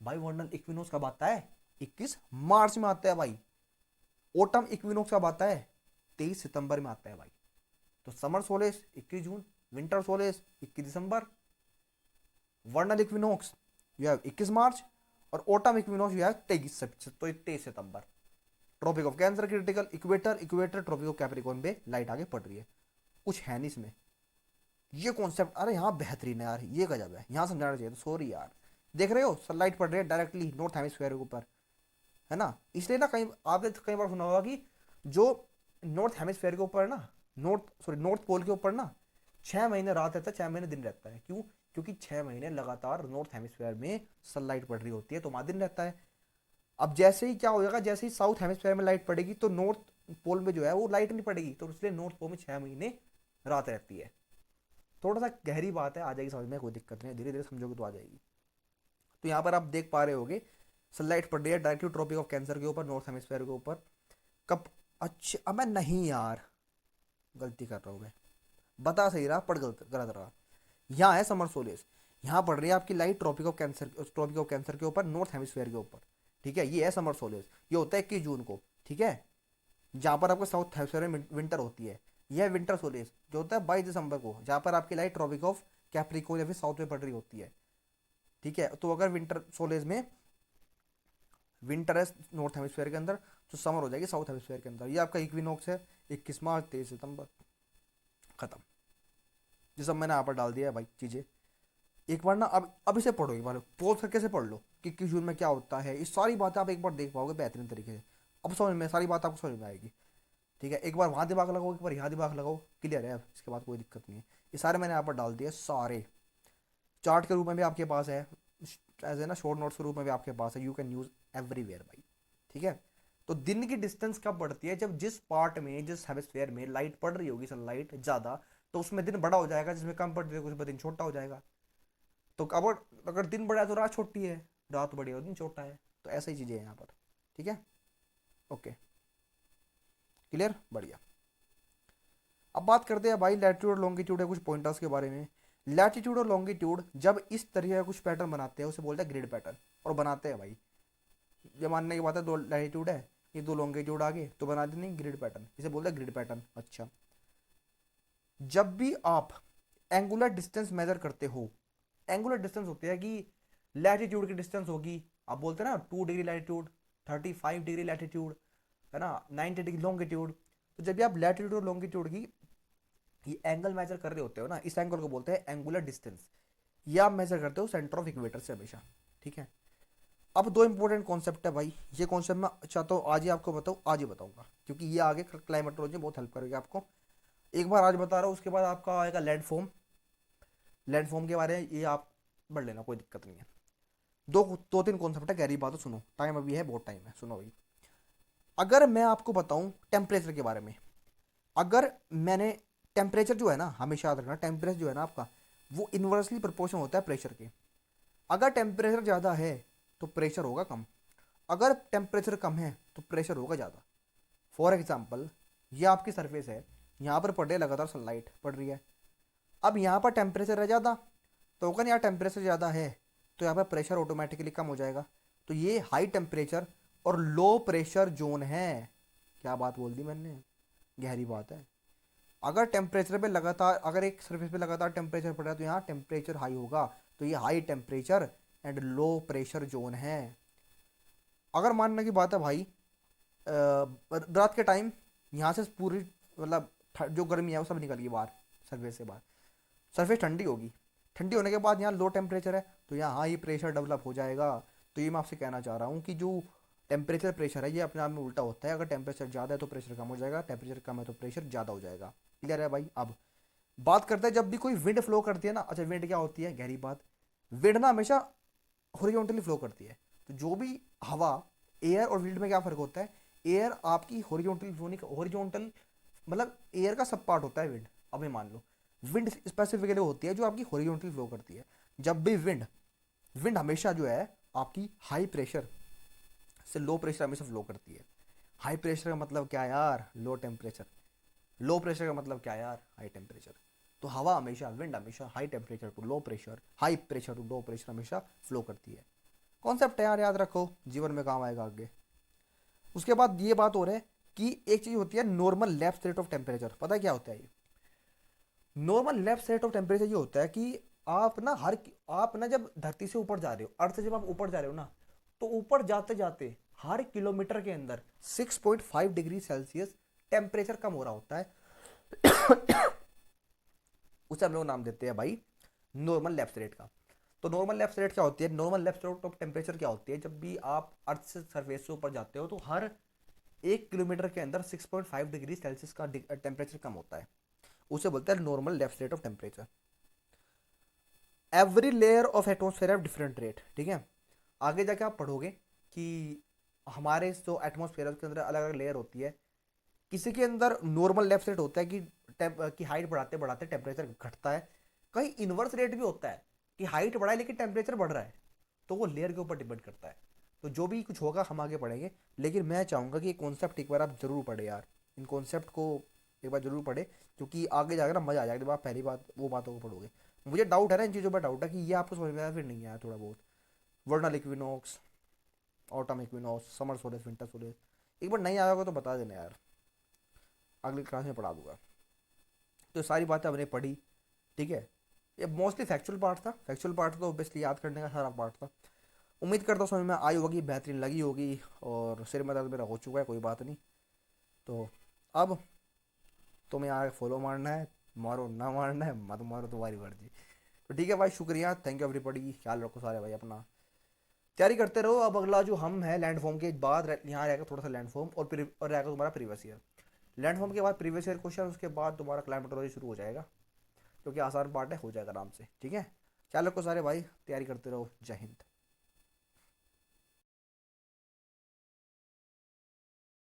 भाई वर्नल इक्विनॉक्स कब आता है, 21 मार्च में आता है भाई। ओटम इक्विनॉक्स कब आता है, 23 सितंबर में आता है भाई। तो summer solstice 21 June, winter solstice 21 December, vernal equinox you have 21 March, और autumn equinox you have 23 September. Tropic of cancer critical, equator, equator tropic of Capricorn पे लाइट आगे पड़ रही है। कुछ है नहीं इसमें, ये कॉन्सेप्ट अरे यहाँ बेहतरीन है यार, ये गजब है, यहाँ समझाना चाहिए। तो सॉरी यार, देख रहे हो सनलाइट पड़ रही है डायरेक्टली नॉर्थ हेमिस्फीयर के ऊपर, है ना। इसलिए ना कहीं आपने कई बार सुना होगा कि जो नॉर्थ हेमिस्फीयर के ऊपर ना, नॉर्थ पोल के ऊपर ना 6 महीने रात रहता है, 6 महीने दिन रहता है। क्यों, क्योंकि 6 महीने लगातार नॉर्थ हेमिस्फीयर में सनलाइट पड़ रही होती है, तो वहां दिन रहता है। अब जैसे ही क्या हो जाएगा, जैसे ही साउथ हेमिस्फीयर में लाइट पड़ेगी तो नॉर्थ पोल में जो है वो लाइट नहीं पड़ेगी, तो इसलिए नॉर्थ पोल में 6 महीने रात रहती है। थोड़ा सा गहरी बात है, आ जाएगी समझ में, कोई दिक्कत नहीं, धीरे धीरे समझोगे तो आ जाएगी। तो यहाँ पर आप देख पा रहे होगे सनलाइट पड़ रही है डायरेक्टली ट्रॉपिक ऑफ कैंसर के ऊपर, नॉर्थ हेमिस्फीयर के ऊपर। कब, अच्छा अब मैं नहीं यार, गलती कर रहा हूँ मैं, बता सही रहा पर गलत गलत रहा। यहाँ है समर सोलेस, यहाँ पड़ रही है आपकी लाइट ट्रॉपिक ऑफ कैंसर के ऊपर, नॉर्थ हेमिस्फीयर के ऊपर, ठीक है। ये है समर सोलेस, ये होता है 21 जून को, ठीक है। जहाँ पर आपको साउथ हेमिस्फीयर में विंटर होती है। यह विंटर सोलेस जो होता है 22 दिसंबर को, जहाँ पर आपकी लाइट ट्रॉपिक ऑफ कैप्रिकॉर्न या फिर साउथ में पड़ रही होती है, ठीक है। तो अगर विंटर सोलेस में विंटर है नॉर्थ हेमिस्फीयर के अंदर, तो समर हो जाएगी साउथ हेमिस्फीयर के अंदर। ये आपका इक्विनॉक्स है 21 मार्च, 23 सितंबर, खत्म। ये सब मैंने यहाँ पर डाल दिया है भाई चीज़ें। एक बार ना अब इसे पढ़ो, एक बार पॉज करके से पढ़ लो कि 21 जून में क्या होता है, ये सारी बातें आप एक बार देख पाओगे बेहतरीन तरीके से। अब समझ में, सारी बात आपको समझ में आएगी, ठीक है। एक बार वहाँ दिमाग लगाओ, एक बार यहाँ दिमाग लगाओ, क्लियर है। अब इसके बाद कोई दिक्कत नहीं है। ये सारे मैंने यहाँ पर डाल दिए, सारे चार्ट के रूप में भी आपके पास है, एज ए ना शॉर्ट नोट्स के रूप में भी आपके पास है, यू कैन यूज एवरीवेयर भाई, ठीक है। तो दिन की डिस्टेंस कब बढ़ती है, जब जिस पार्ट में, जिस हेमिस्फीयर में लाइट पड़ रही होगी सनलाइट ज़्यादा, तो उसमें दिन बड़ा हो जाएगा, जिसमें कम पड़ रही होगी उसमें दिन छोटा हो जाएगा। तो अगर दिन बड़ा है तो रात छोटी है, रात बड़ी है तो दिन छोटा है। तो ऐसा ही चीज़ें हैं यहाँ पर, ठीक है, ओके, क्लियर, बढ़िया। अब बात करते हैं भाई लैटिट्यूड और लॉन्गिट्यूड है कुछ पॉइंटर्स के बारे में। लैटिट्यूड और लॉन्गिट्यूड जब इस तरह का कुछ पैटर्न बनाते हैं उसे बोलते हैं ग्रिड पैटर्न, और बनाते हैं भाई। ये मानने की बात है, 2 लैटिट्यूड है, ये 2 लॉन्गिट्यूड आगे, तो बना देंगे ग्रिड पैटर्न, इसे बोलते हैं ग्रिड पैटर्न। अच्छा, जब भी आप एंगुलर डिस्टेंस मेजर करते हो, एंगुलर डिस्टेंस होती है कि लैटिट्यूड की डिस्टेंस होगी, आप बोलते हैं ना 2 डिग्री लैटिट्यूड, 35 डिग्री लैटिट्यूड, है ना, 90 डिग्री लॉन्गिट्यूड। तो जब भी आप लैटिट्यूड और लॉन्गिट्यूड की ये एंगल मेजर कर रहे होते हो ना, इस एंगल को बोलते हैं एंगुलर डिस्टेंस। ये आप मेजर करते हो सेंटर ऑफ इक्वेटर से हमेशा, ठीक है। अब दो इंपॉर्टेंट कॉन्सेप्ट है भाई, ये कॉन्सेप्ट मैं चाहता हूँ आज ही आपको बताऊँ, आज ही बताऊंगा, क्योंकि ये आगे क्लाइमेटोलॉजी में बहुत हेल्प करेगी आपको। एक बार आज बता रहा हूँ, उसके बाद आपका आएगा लैंडफॉर्म। लैंडफॉर्म के बारे में ये आप पढ़ लेना, कोई दिक्कत नहीं है। दो दो तीन कॉन्सेप्ट है, गहरी बात है, सुनो, टाइम अभी है, बहुत टाइम है, सुनो भाई। अगर मैं आपको बताऊं टेम्परेचर के बारे में, अगर मैंने, टेम्परेचर जो है ना, हमेशा याद रखना, टेम्परेचर जो है ना आपका, वो इन्वर्सली प्रोपोर्शन होता है प्रेशर के। अगर टेम्परेचर ज़्यादा है तो प्रेशर होगा कम, अगर टेम्परेचर कम है तो प्रेशर होगा ज़्यादा। फॉर एग्जाम्पल, ये आपकी सरफेस है, यहाँ पर पड़ रही है लगातार सनलाइट पड़ रही है। अब यहाँ पर टेम्परेचर है ज़्यादा, तो अगर यहाँ टेम्परेचर ज़्यादा है तो यहाँ पर प्रेशर ऑटोमेटिकली कम हो जाएगा। तो ये हाई टेम्परेचर और लो प्रेशर जोन है। क्या बात बोल दी मैंने, गहरी बात है। अगर टेम्परेचर पे लगातार, अगर एक सरफेस पे लगातार टेम्परेचर पड़ रहा है तो यहाँ टेम्परेचर हाई होगा, तो ये high temperature and low pressure zone है। अगर मानने की बात है भाई, रात के टाइम यहाँ से पूरी, मतलब जो गर्मी है वो सब निकल गई बाहर, सरफेस से बाहर, सरफेस ठंडी होगी। ठंडी होने के बाद यहाँ लो टेम्परेचर है, तो यहाँ हाई प्रेशर डेवलप हो जाएगा। तो ये मैं आपसे कहना चाह रहा हूँ कि जो टेम्परेचर प्रेशर है ये अपने आप में उल्टा होता है, अगर टेम्परेचर ज़्यादा है तो प्रेशर कम हो जाएगा, टेम्परेचर कम है तो प्रेशर ज़्यादा हो जाएगा। क्लियर है भाई। अब बात करते हैं, जब भी कोई विंड फ्लो करती है ना, अच्छा विंड क्या होती है, गहरी बात, विंड ना हमेशा हॉरिजॉन्टली फ्लो करती है। तो जो भी हवा, एयर और विंड में क्या फ़र्क होता है, एयर आपकी हॉरिजॉन्टल फ्लो नहीं, हॉरिजॉन्टल मतलब एयर का सब पार्ट होता है विंड। अभी मान लो विंड स्पेसिफिकली होती है जो आपकी हॉरिजॉन्टल फ्लो करती है। जब भी विंड, विंड हमेशा जो है आपकी हाई प्रेशर से लो प्रेशर हमेशा फ्लो करती है। हाई प्रेशर का मतलब क्या यार, लो टेम्परेचर। लो प्रेशर का मतलब क्या यार, हाई टेम्परेचर। तो हवा हमेशा, विंड हमेशा high temperature to low pressure, high pressure to low pressure हमेशा फ्लो करती है। कॉन्सेप्ट है यार, याद रखो, जीवन में काम आएगा आगे। उसके बाद ये बात हो रहा है कि एक चीज़ होती है normal left rate of temperature. पता है क्या होता है ये normal left rate of temperature? ये होता है कि आप ना हर, आप ना जब धरती से ऊपर जा रहे हो, अर्थ से जब आप ऊपर जा रहे हो ना, तो ऊपर जाते जाते हर किलोमीटर के अंदर 6.5 डिग्री सेल्सियस टेम्परेचर कम हो रहा होता है। उसे हम लोग नाम देते हैं भाई नॉर्मल लैप्स रेट का। तो नॉर्मल लैप्स रेट क्या होती है, normal lapse rate of temperature क्या होती है, जब भी आप अर्थ से सरफेस से ऊपर जाते हो तो हर 1 किलोमीटर के अंदर 6.5 डिग्री सेल्सियस का टेम्परेचर कम होता है। उसे बोलते हैं normal lapse rate of temperature. Every layer of atmosphere have different rate, ठीक है। आगे जाके आप पढ़ोगे कि हमारे जो एटमोसफेयर है उसके अंदर अलग अलग लेयर होती है। किसी के अंदर नॉर्मल लेफ्ट रेट होता है कि की हाइट बढ़ाते बढ़ाते टेम्परेचर घटता है। कहीं इन्वर्स रेट भी होता है कि हाइट बढ़ा है लेकिन टेम्परेचर बढ़ रहा है। तो वो लेयर के ऊपर डिपेंड करता है। तो जो भी कुछ होगा हम आगे पढ़ेंगे, लेकिन मैं चाहूँगा कि ये कॉन्सेप्ट एक बार आप जरूर पढ़े यार, इन कॉन्सेप्ट को एक बार जरूर पढ़े, क्योंकि आगे जाकर ना मजा आ जाएगा जब आप पहली बात वो बातों को पढ़ोगे। मुझे डाउट है ना इन चीज़ों पर, डाउट है कि ये आपको समझ में आया फिर नहीं आया थोड़ा बहुत। Vernal equinox, autumn equinox, summer solstice, winter solstice, एक बार नहीं आया होगा तो बता देना यार, अगली क्लास में पढ़ा दूंगा। तो सारी बातें हमने पढ़ी, ठीक है। ये मोस्टली फैक्चुअल पार्ट था, फैक्चुअल पार्ट तो ऑब्वियसली याद करने का सारा पार्ट था। उम्मीद करता हूँ समझ में आई होगी, बेहतरीन लगी होगी, और सिर में दर्द मेरा हो चुका है, कोई बात नहीं। तो अब तुम्हें यहाँ फॉलो मारना है, मारो ना मारना है मत मारो, तुम्हारी मर्जी। तो ठीक है भाई, शुक्रिया, थैंक यू एवरीबॉडी, ख्याल रखो सारे भाई अपना, तैयारी करते रहो। अब अगला जो हम है लैंडफॉर्म के बाद यहाँ रहेगा थोड़ा सा लैंडफॉर्म और रहेगा तुम्हारा प्रीवियस ईयर। लैंडफॉर्म के बाद प्रीवियस ईयर क्वेश्चन, उसके बाद तुम्हारा क्लाइमेटोलॉजी शुरू हो जाएगा, क्योंकि आसान पार्ट है, हो जाएगा आराम से, ठीक है। ख्याल रखो सारे भाई, तैयारी करते रहो, जय हिंद।